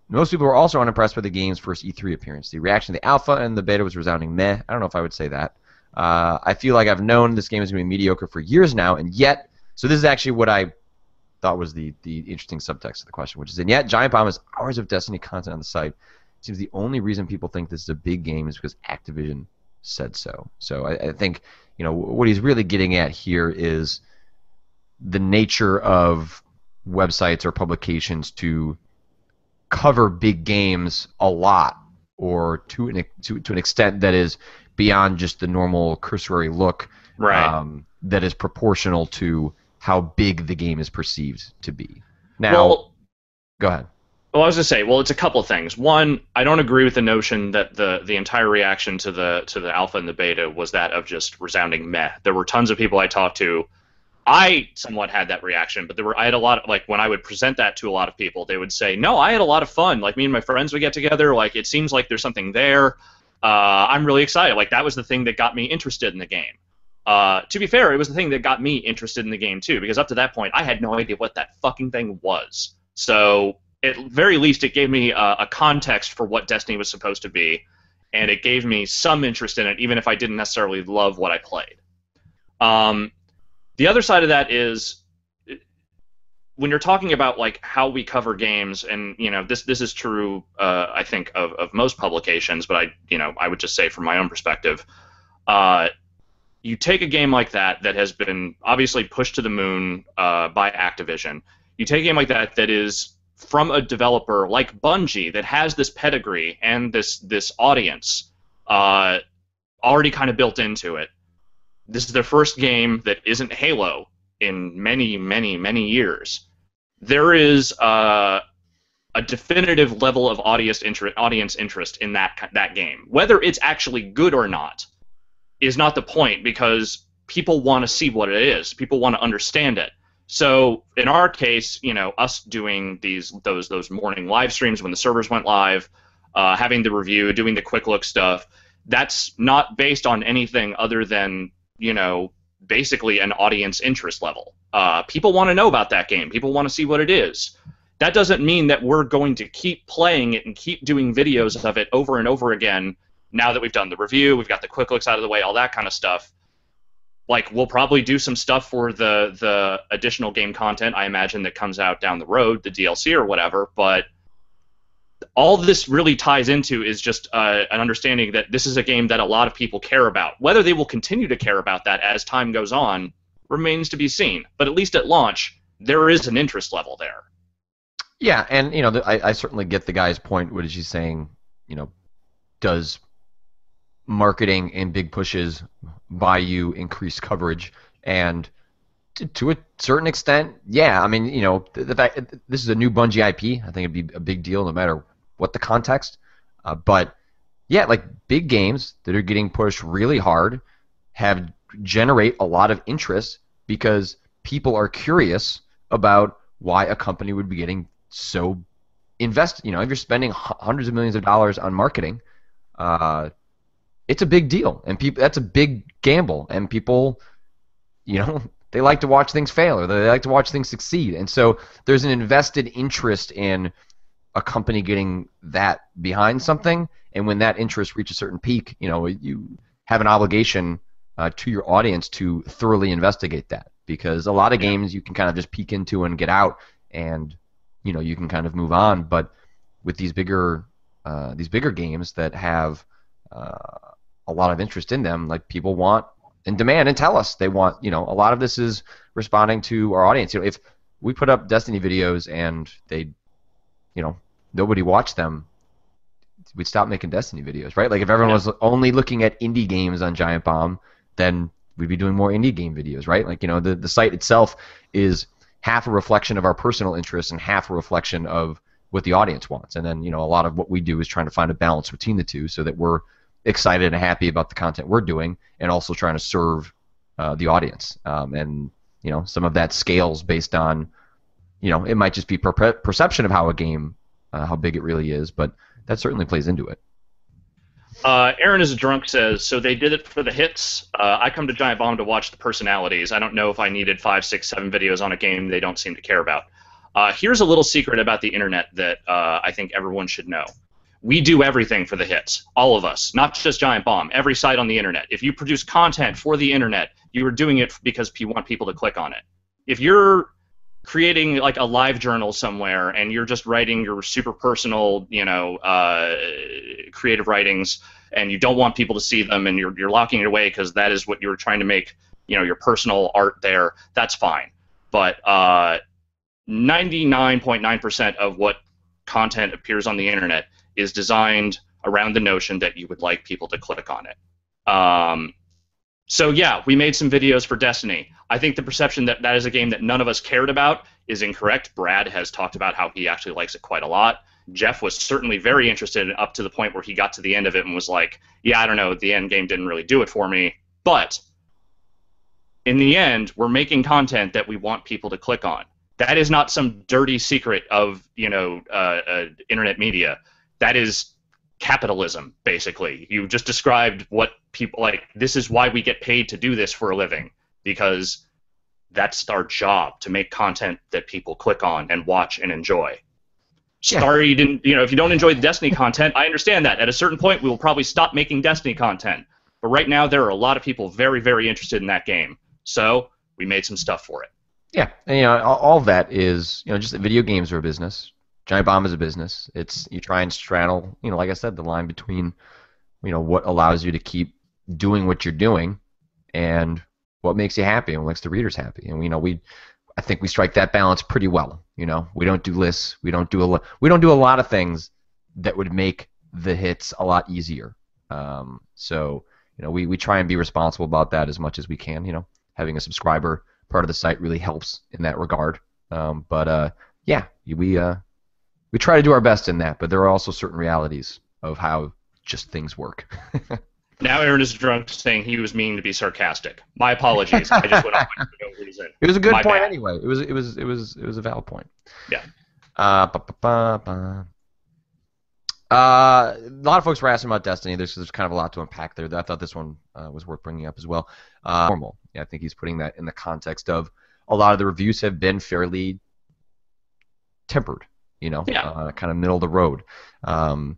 Most people were also unimpressed by the game's first E3 appearance. The reaction to the alpha and the beta was resounding meh. I don't know if I would say that. I feel like I've known this game is going to be mediocre for years now, and yet, so this is actually what I thought was the interesting subtext of the question, which is, and yet, Giant Bomb has hours of Destiny content on the site. It seems the only reason people think this is a big game is because Activision said so. So I think, what he's really getting at here is the nature of websites or publications to cover big games a lot, or to an extent that is beyond just the normal cursory look, right? That is proportional to how big the game is perceived to be. Now, go ahead. Well, I was going to say, it's a couple of things. One, I don't agree with the notion that the entire reaction to the alpha and the beta was that of just resounding meh. There were tons of people I talked to. I somewhat had that reaction, but I had a lot of, like, when I would present that to a lot of people, they would say, no, I had a lot of fun. Like, me and my friends would get together. Like, it seems like there's something there. I'm really excited. Like, that was the thing that got me interested in the game. To be fair, it was the thing that got me interested in the game, too, because up to that point, I had no idea what that fucking thing was. So, at very least, it gave me a context for what Destiny was supposed to be, and it gave me some interest in it, even if I didn't necessarily love what I played. The other side of that is, when you're talking about like how we cover games, and this is true, I think of most publications, but I would just say from my own perspective, you take a game like that has been obviously pushed to the moon by Activision. You take a game like that is from a developer like Bungie that has this pedigree and this audience already kind of built into it. This is their first game that isn't Halo in many, many, many years. There is a definitive level of audience interest in that game. Whether it's actually good or not is not the point, because people want to see what it is. People want to understand it. So in our case, us doing those morning live streams when the servers went live, having the review, doing the quick look stuff, that's not based on anything other than basically an audience interest level. People want to know about that game. People want to see what it is. That doesn't mean that we're going to keep playing it and keep doing videos of it over and over again. Now that we've done the review, we've got the quick looks out of the way, all that kind of stuff. Like, we'll probably do some stuff for the additional game content, I imagine, that comes out down the road, the DLC or whatever, but all this really ties into is just an understanding that this is a game that a lot of people care about. Whether they will continue to care about that as time goes on, remains to be seen. But at least at launch, there is an interest level there. Yeah, and I certainly get the guy's point. What is he saying? Does marketing and big pushes buy you increased coverage? And to a certain extent, yeah. I mean, the fact this is a new Bungie IP, I think it'd be a big deal no matter what the context. But yeah, like big games that are getting pushed really hard generate a lot of interest because people are curious about why a company would be getting so invested. If you're spending hundreds of millions of dollars on marketing, it's a big deal, and that's a big gamble, and people, they like to watch things fail, or they like to watch things succeed, and so there's an invested interest in a company getting that behind something, and when that interest reaches a certain peak, you have an obligation to your audience to thoroughly investigate that, because a lot of games you can kind of just peek into and get out, and you can kind of move on, but with these bigger games that have a lot of interest in them, like people want and demand and tell us they want, a lot of this is responding to our audience. If we put up Destiny videos and they, nobody watched them, we'd stop making Destiny videos, right? Like if everyone was only looking at indie games on Giant Bomb, then we'd be doing more indie game videos, right? Like, the site itself is half a reflection of our personal interests and half a reflection of what the audience wants. And then, a lot of what we do is trying to find a balance between the two so that we're excited and happy about the content we're doing and also trying to serve the audience. And, some of that scales based on, it might just be perception of how a game, how big it really is, but that certainly plays into it. Aaron is a drunk says, so they did it for the hits. I come to Giant Bomb to watch the personalities. I don't know if I needed 5, 6, 7 videos on a game they don't seem to care about. Here's a little secret about the internet that I think everyone should know. We do everything for the hits, all of us, not just Giant Bomb, every site on the internet. If you produce content for the internet, you are doing it because you want people to click on it. If you're creating like a live journal somewhere and you're just writing your super personal, creative writings, and you don't want people to see them and you're locking it away because that is what you're trying to make, your personal art there, that's fine. But 99.9% of what content appears on the internet is designed around the notion that you would like people to click on it. So yeah, we made some videos for Destiny. I think the perception that that is a game that none of us cared about is incorrect. Brad has talked about how he actually likes it quite a lot. Jeff was certainly very interested up to the point where he got to the end of it and was like, yeah, I don't know, the end game didn't really do it for me. But in the end, we're making content that we want people to click on. That is not some dirty secret of, internet media. That is capitalism, basically. You just described what people like. This is why we get paid to do this for a living, because that's our job, to make content that people click on and watch and enjoy. Yeah. Sorry you didn't, if you don't enjoy the Destiny content, I understand that. At a certain point, we will probably stop making Destiny content. But right now, there are a lot of people very, very interested in that game. So we made some stuff for it. Yeah, and all of that is just that video games are a business. Giant Bomb is a business. You try and straddle, like I said, the line between, what allows you to keep doing what you're doing, and what makes you happy and what makes the readers happy. And I think we strike that balance pretty well. We don't do lists. We don't do a lot of things that would make the hits a lot easier. So we try and be responsible about that as much as we can. Having a subscriber part of the site really helps in that regard. Yeah, we try to do our best in that, but there are also certain realities of how just things work. Now Aaron is drunk, saying he was meaning to be sarcastic. My apologies. I just went off for no reason. It was a good My point bad. anyway. It was a valid point. Yeah. A lot of folks were asking about Destiny. There's kind of a lot to unpack there. I thought this one was worth bringing up as well. Normal. Yeah, I think he's putting that in the context of a lot of the reviews have been fairly tempered. Kind of middle of the road. Do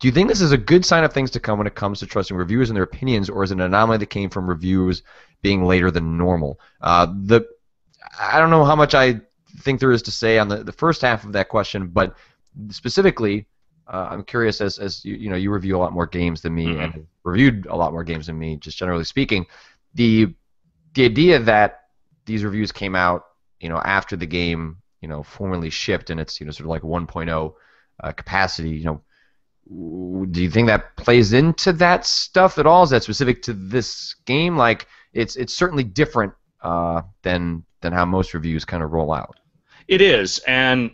you think this is a good sign of things to come when it comes to trusting reviewers and their opinions, or is it an anomaly that came from reviews being later than normal? I don't know how much I think there is to say on the first half of that question, but specifically, I'm curious, as you review a lot more games than me and reviewed a lot more games than me, just generally speaking, the idea that these reviews came out, after the game, formally shipped, and it's, sort of like 1.0 capacity, do you think that plays into that stuff at all? Is that specific to this game? Like, it's certainly different than how most reviews kind of roll out. It is, and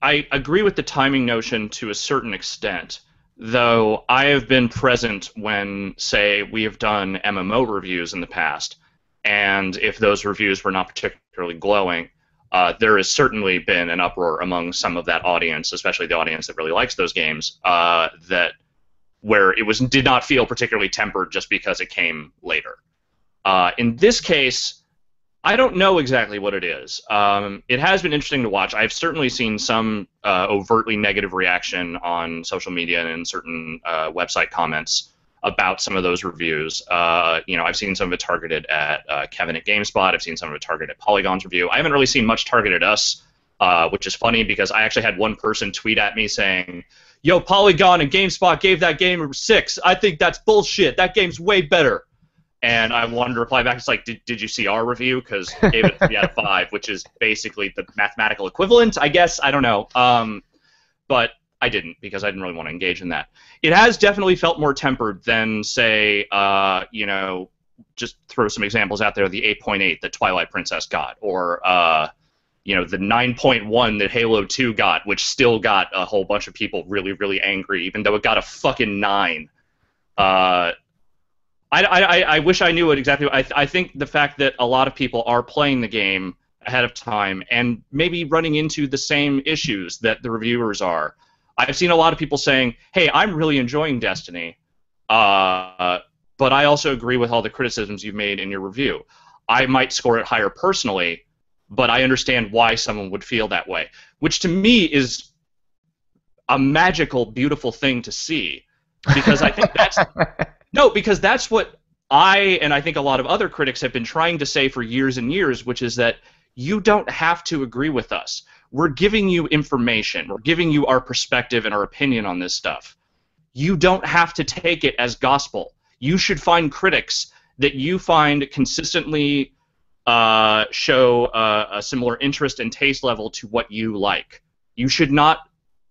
I agree with the timing notion to a certain extent, though I have been present when, say, we have done MMO reviews in the past, and if those reviews were not particularly glowing, there has certainly been an uproar among some of that audience, especially the audience that really likes those games, where it did not feel particularly tempered just because it came later. In this case, I don't know exactly what it is. It has been interesting to watch. I've certainly seen some overtly negative reaction on social media and in certain website comments about some of those reviews. I've seen some of it targeted at Kevin at GameSpot. I've seen some of it targeted at Polygon's review. I haven't really seen much targeted at us, which is funny because I actually had one person tweet at me saying, "Yo, Polygon and GameSpot gave that game a 6. I think that's bullshit. That game's way better." And I wanted to reply back, it's like, did you see our review? Because I gave it a 3 out of 5, which is basically the mathematical equivalent, I guess. I don't know. But I didn't, because I didn't really want to engage in that. It has definitely felt more tempered than, say, just throw some examples out there, the 8.8 that Twilight Princess got, or, the 9.1 that Halo 2 got, which still got a whole bunch of people really, really angry, even though it got a fucking 9. I wish I knew what exactly. I think the fact that a lot of people are playing the game ahead of time and maybe running into the same issues that the reviewers are. I've seen a lot of people saying, "Hey, I'm really enjoying Destiny, but I also agree with all the criticisms you've made in your review. I might score it higher personally, but I understand why someone would feel that way," which to me is a magical, beautiful thing to see, because I think that's no, because that's what and I think a lot of other critics have been trying to say for years and years, which is that you don't have to agree with us. We're giving you information. We're giving you our perspective and our opinion on this stuff. You don't have to take it as gospel. You should find critics that you find consistently show a similar interest and taste level to what you like. You should not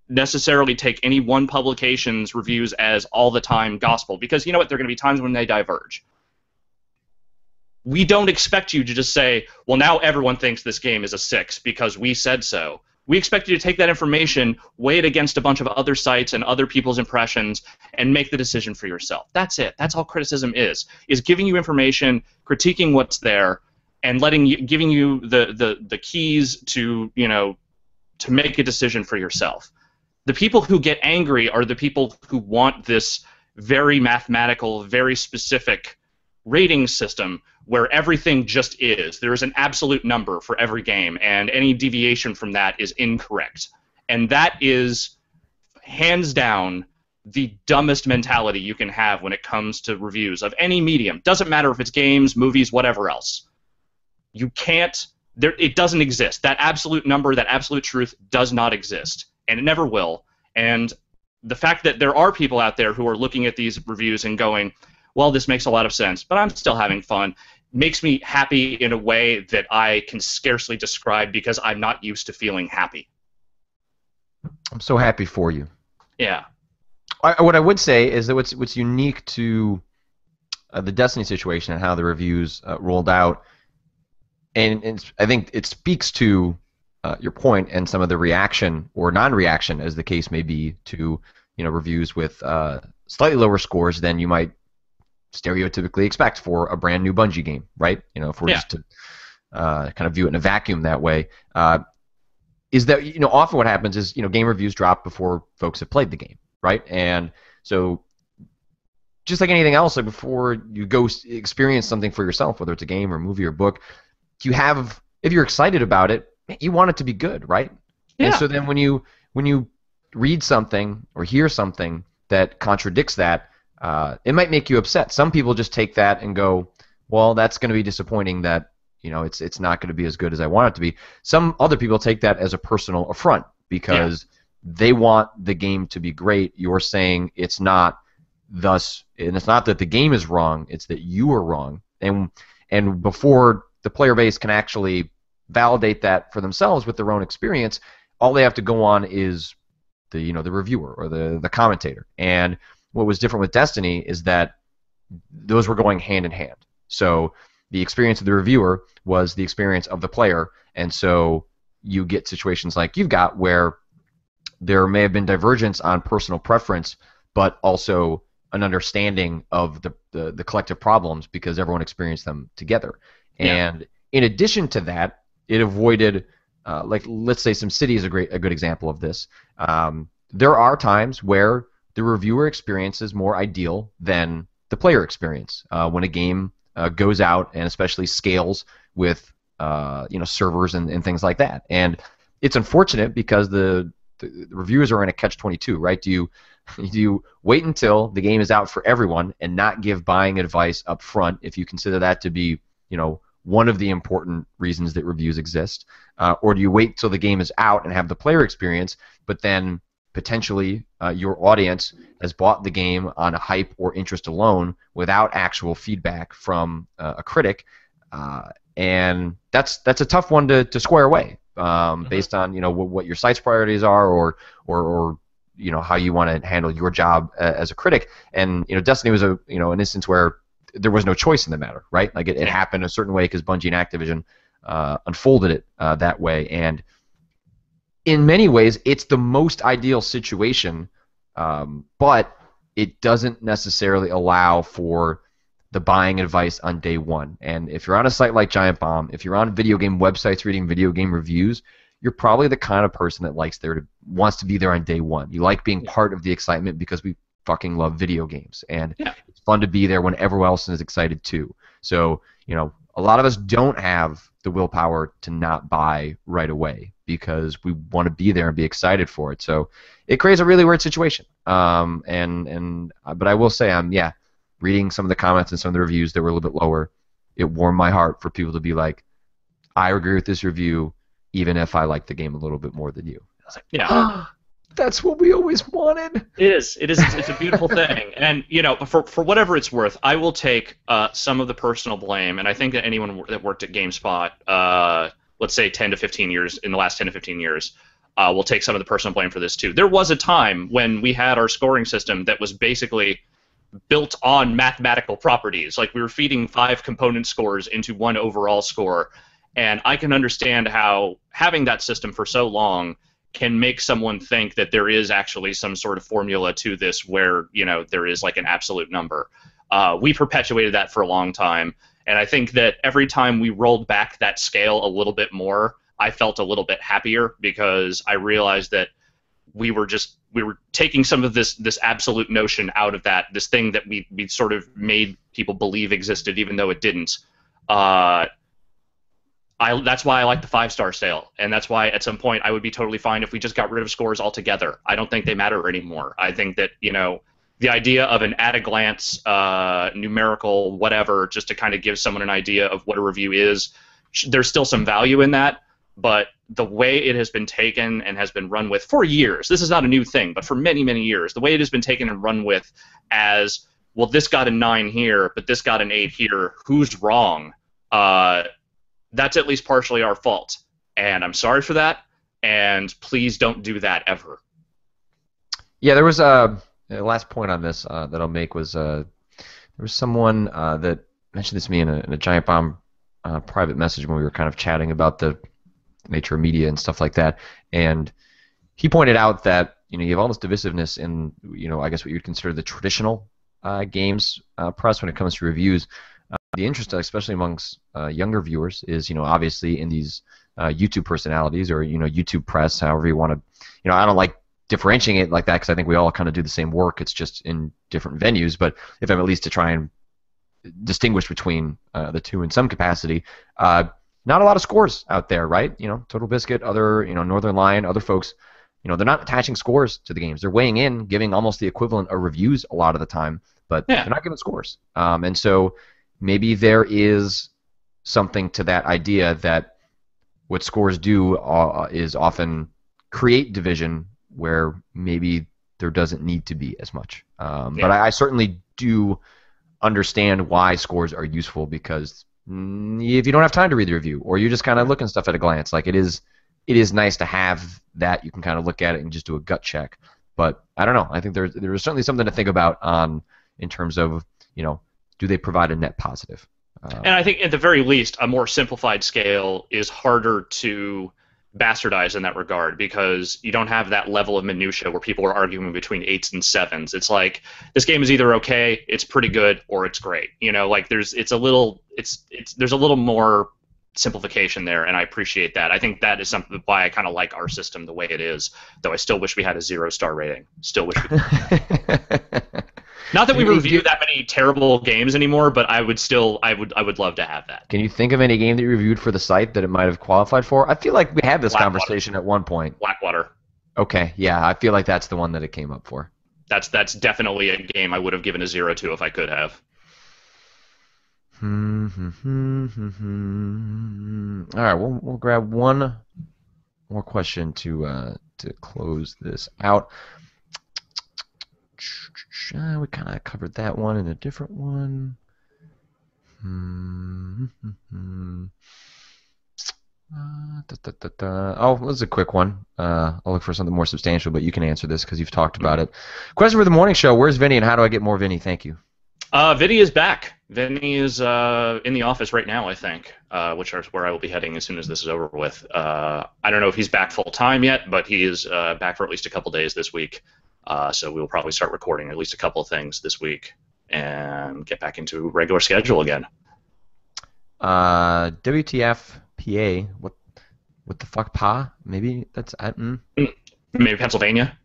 necessarily take any one publication's reviews as all the time gospel, because you know what, there are going to be times when they diverge. We don't expect you to just say, well, now everyone thinks this game is a 6 because we said so. We expect you to take that information, weigh it against a bunch of other sites and other people's impressions, and make the decision for yourself. That's it. That's all criticism is giving you information, critiquing what's there, and giving you the keys to make a decision for yourself. The people who get angry are the people who want this very mathematical, very specific rating system where everything just is. There is an absolute number for every game, and any deviation from that is incorrect. And that is, hands down, the dumbest mentality you can have when it comes to reviews of any medium. Doesn't matter if it's games, movies, whatever else. You can't, it doesn't exist. That absolute number, that absolute truth does not exist. And it never will. And the fact that there are people out there who are looking at these reviews and going, well, this makes a lot of sense, but I'm still having fun, makes me happy in a way that I can scarcely describe, because I'm not used to feeling happy. I'm so happy for you. Yeah. What I would say is that what's unique to the Destiny situation and how the reviews rolled out, and I think it speaks to your point and some of the reaction or non-reaction, as the case may be, to reviews with slightly lower scores than you might stereotypically expect for a brand new Bungie game, right? If we're just to kind of view it in a vacuum that way, is that often what happens is game reviews drop before folks have played the game, right? And so just like anything else, like before you go experience something for yourself, whether it's a game or movie or book, if you're excited about it, you want it to be good, right? Yeah. And so then when you read something or hear something that contradicts that, it might make you upset. Some people just take that and go, well, that's going to be disappointing that it's not going to be as good as I want it to be. Some other people take that as a personal affront because they want the game to be great. You're saying it's not, and it's not that the game is wrong, it's that you are wrong. And And before the player base can actually validate that for themselves with their own experience, all they have to go on is the reviewer or the commentator. And what was different with Destiny is that those were going hand in hand. So the experience of the reviewer was the experience of the player, and so you get situations like you've got where there may have been divergence on personal preference, but also an understanding of the collective problems because everyone experienced them together. Yeah. And in addition to that, it avoided, like let's say SimCity is a good example of this. There are times where the reviewer experience is more ideal than the player experience when a game goes out and especially scales with servers and things like that. And it's unfortunate because the reviewers are in a catch-22, right? Do you wait until the game is out for everyone and not give buying advice up front if you consider that to be one of the important reasons that reviews exist, or do you wait till the game is out and have the player experience, but then potentially your audience has bought the game on hype or interest alone without actual feedback from a critic, and that's a tough one to square away based on what your site's priorities are or how you want to handle your job as a critic. And Destiny was an instance where there was no choice in the matter, right? Like it happened a certain way because Bungie and Activision unfolded it that way, and in many ways, it's the most ideal situation, but it doesn't necessarily allow for the buying advice on day one. And if you're on a site like Giant Bomb, if you're on video game websites reading video game reviews, you're probably the kind of person that wants to be there on day one. You like being part of the excitement because we fucking love video games, and it's fun to be there when everyone else is excited too. So, a lot of us don't have the willpower to not buy right away because we want to be there and be excited for it. So it creates a really weird situation. But I will say I'm reading some of the comments and some of the reviews that were a little bit lower. It warmed my heart for people to be like, I agree with this review, even if I like the game a little bit more than you. I was like, that's what we always wanted. It is. It's a beautiful thing. And, for whatever it's worth, I will take some of the personal blame. And I think that anyone that worked at GameSpot, let's say 10 to 15 years, in the last 10 to 15 years, will take some of the personal blame for this too. There was a time when we had our scoring system that was basically built on mathematical properties. Like we were feeding 5 component scores into one overall score. And I can understand how having that system for so long can make someone think that there is actually some sort of formula to this where, there is like an absolute number. We perpetuated that for a long time, and I think that every time we rolled back that scale a little bit more, I felt a little bit happier because I realized that we were taking some of this absolute notion out of this thing that we sort of made people believe existed even though it didn't. That's why I like the 5-star sale, and that's why at some point I would be totally fine if we just got rid of scores altogether. I don't think they matter anymore. I think that, the idea of an at-a-glance numerical whatever just to kind of give someone an idea of what a review is, there's still some value in that, but the way it has been taken and has been run with for years, this is not a new thing, but for many, many years, the way it has been taken and run with as, well, this got a 9 here, but this got an 8 here, who's wrong? That's at least partially our fault, and I'm sorry for that, and please don't do that ever. Yeah, there was the last point on this that I'll make was there was someone that mentioned this to me in a Giant Bomb private message when we were kind of chatting about the nature of media and stuff like that, and he pointed out that you have all this divisiveness in I guess what you'd consider the traditional games press when it comes to reviews. The interest, especially amongst younger viewers, is obviously in these YouTube personalities or YouTube press, however you want to. I don't like differentiating it like that because I think we all kind of do the same work. It's just in different venues. But if I'm at least to try and distinguish between the two in some capacity, not a lot of scores out there, right? Total Biscuit, other Northern Lion, other folks. They're not attaching scores to the games. They're weighing in, giving almost the equivalent of reviews a lot of the time, but they're not giving scores. And so. Maybe there is something to that idea that what scores do is often create division where maybe there doesn't need to be as much. But I certainly do understand why scores are useful because if you don't have time to read the review, or you're just kind of looking stuff at a glance, like it is nice to have that. You can kind of look at it and just do a gut check. But I don't know. I think there's certainly something to think about in terms of, do they provide a net positive? And I think at the very least, a more simplified scale is harder to bastardize in that regard, because you don't have that level of minutia where people are arguing between 8s and 7s. It's like, this game is either okay, it's pretty good, or it's great. Like there's a little more simplification there, and I appreciate that. I think that is something why I kind of like our system the way it is, though I still wish we had a 0-star rating. Still wish we could. Not that we review that many terrible games anymore, but I would love to have that. Can you think of any game that you reviewed for the site that it might have qualified for? I feel like we had this conversation at one point. Blackwater. Okay, yeah, I feel like that's the one that it came up for. That's definitely a game I would have given a 0 to if I could have. All right, we'll grab one more question to close this out. We kind of covered that one in a different one. Oh, this is a quick one. I'll look for something more substantial, but you can answer this because you've talked about it. Question for the morning show: where's Vinny, and how do I get more Vinny? Thank you. Vinny is back. Vinny is in the office right now, I think, which is where I will be heading as soon as this is over with. I don't know if he's back full time yet, but he is back for at least a couple days this week. So we'll probably start recording at least a couple of things this week and get back into regular schedule again. WTF PA? What the fuck, Pa? Maybe that's Maybe Pennsylvania.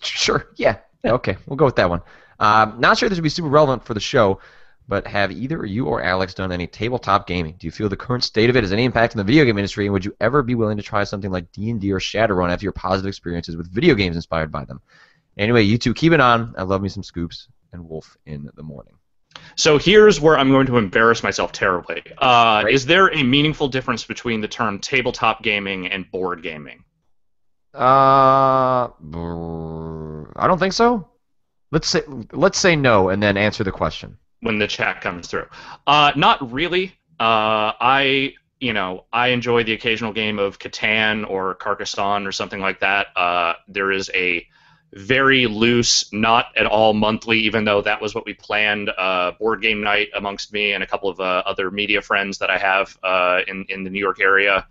Sure. Yeah. Okay. We'll go with that one. Not sure this would be super relevant for the show, but have either you or Alex done any tabletop gaming? Do you feel the current state of it has any impact on the video game industry, and would you ever be willing to try something like D&D or Shadowrun after your positive experiences with video games inspired by them? Anyway, you two keep it on. I love me some Scoops and Wolf in the morning. So here's where I'm going to embarrass myself terribly. Is there a meaningful difference between the term tabletop gaming and board gaming? I don't think so. Let's say no, and then answer the question when the chat comes through. Not really. I enjoy the occasional game of Catan or Carcassonne or something like that. There is a very loose, not at all monthly, even though that was what we planned, board game night amongst me and a couple of other media friends that I have in the New York area.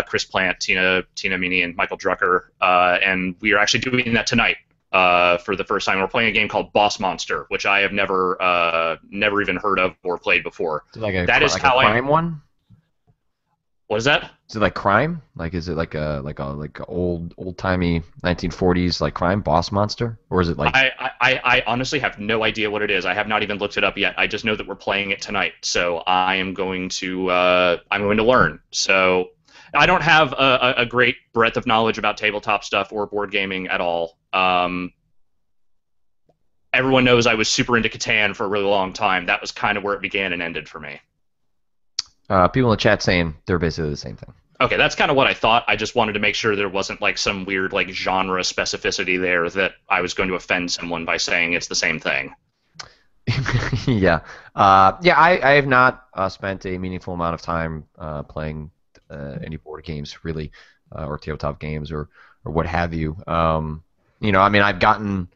Chris Plant, Tina Meany, and Michael Drucker. And we are actually doing that tonight for the first time. We're playing a game called Boss Monster, which I have never even heard of or played before. Is it like a crime one? What is that? Is it like crime? Like, is it like a old timey 1940s like crime, Boss Monster, or is it like? I honestly have no idea what it is. I have not even looked it up yet. I just know that we're playing it tonight, so I am going to learn. So I don't have a great breadth of knowledge about tabletop stuff or board gaming at all. Everyone knows I was super into Catan for a really long time. That was kind of where it began and ended for me. People in the chat saying they're basically the same thing. Okay, that's kind of what I thought. I just wanted to make sure there wasn't like some weird like genre specificity there that I was going to offend someone by saying it's the same thing. Yeah. I have not spent a meaningful amount of time playing any board games really, or tabletop games or what have you. I've gotten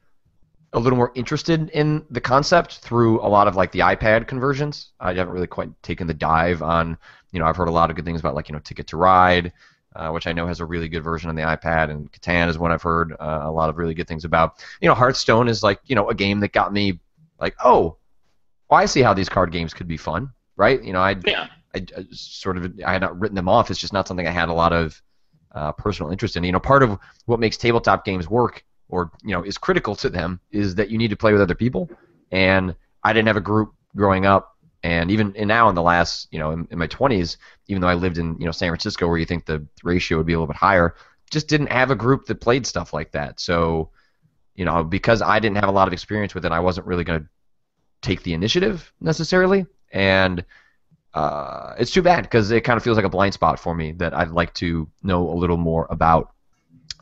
a little more interested in the concept through a lot of like the iPad conversions. I haven't really quite taken the dive on, I've heard a lot of good things about like, Ticket to Ride, which I know has a really good version on the iPad, and Catan is one I've heard a lot of really good things about. Hearthstone is like, a game that got me like, oh, I see how these card games could be fun, right? I had not written them off. It's just not something I had a lot of personal interest in. Part of what makes tabletop games work, or is critical to them, is that you need to play with other people. And I didn't have a group growing up, and even now in the last, in my 20s, even though I lived in San Francisco, where you think the ratio would be a little bit higher, just didn't have a group that played stuff like that. So, because I didn't have a lot of experience with it, I wasn't really going to take the initiative necessarily, and it's too bad because it kind of feels like a blind spot for me that I'd like to know a little more about.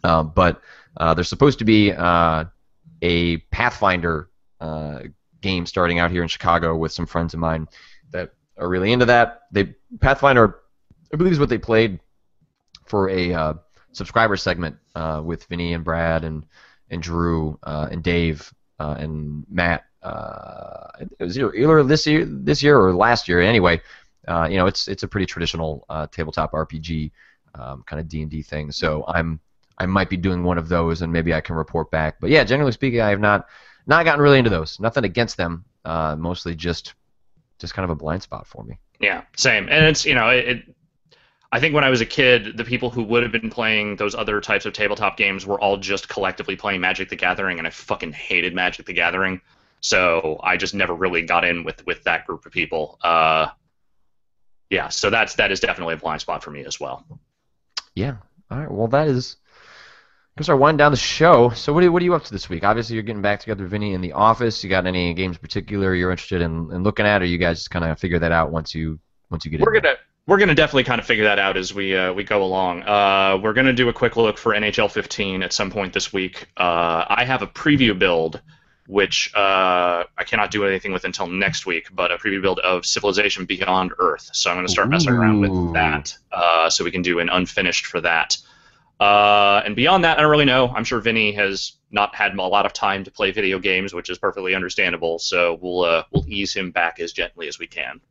But there's supposed to be a Pathfinder game starting out here in Chicago with some friends of mine that are really into that. Pathfinder, I believe, is what they played for a subscriber segment with Vinny and Brad and Drew and Dave and Matt. It was either this year or last year. Anyway, it's a pretty traditional tabletop RPG kind of D&D thing. So I might be doing one of those, and maybe I can report back. But yeah, generally speaking, I have not gotten really into those. Nothing against them. Mostly just kind of a blind spot for me. Yeah, same. And it's I think when I was a kid, the people who would have been playing those other types of tabletop games were all just collectively playing Magic the Gathering, and I fucking hated Magic the Gathering. So I just never really got in with that group of people. Yeah, so that is definitely a blind spot for me as well. Yeah. All right. Well, that is. We'll start winding down the show. So what are you up to this week? Obviously, you're getting back together with Vinny in the office. You got any games in particular you're interested in looking at, or you guys just kind of figure that out once you get in? We're gonna definitely kind of figure that out as we go along. We're gonna do a quick look for NHL 15 at some point this week. I have a preview build, which I cannot do anything with until next week, but a preview build of Civilization Beyond Earth. So I'm gonna start messing around with that, so we can do an unfinished for that. And beyond that, I don't really know. I'm sure Vinny has not had a lot of time to play video games, which is perfectly understandable. So we'll ease him back as gently as we can.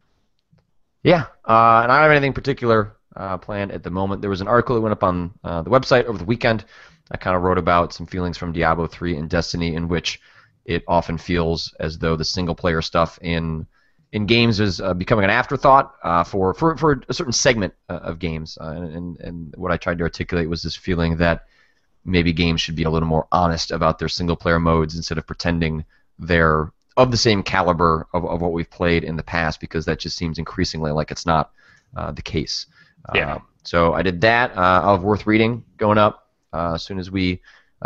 Yeah, and I don't have anything particular planned at the moment. There was an article that went up on the website over the weekend. I kind of wrote about some feelings from Diablo 3 and Destiny, in which it often feels as though the single-player stuff in games is becoming an afterthought for a certain segment of games. And what I tried to articulate was this feeling that maybe games should be a little more honest about their single-player modes instead of pretending they're of the same caliber of what we've played in the past, because that just seems increasingly like it's not the case. Yeah. So I did that. I'll have Worth Reading going up as soon as we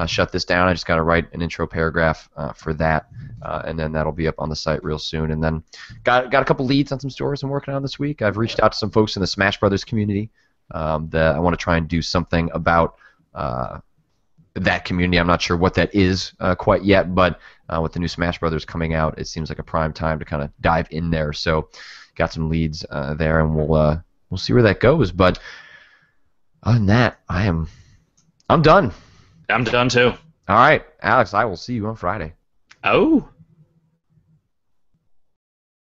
shut this down. I just got to write an intro paragraph for that, and then that'll be up on the site real soon. And then got a couple leads on some stories I'm working on this week. I've reached out to some folks in the Smash Brothers community that I want to try and do something about that community. I'm not sure what that is quite yet, but with the new Smash Brothers coming out, it seems like a prime time to kind of dive in there. So got some leads there, and we'll see where that goes. But other than that, I'm done. I'm done too. All right, Alex, I will see you on Friday. Oh.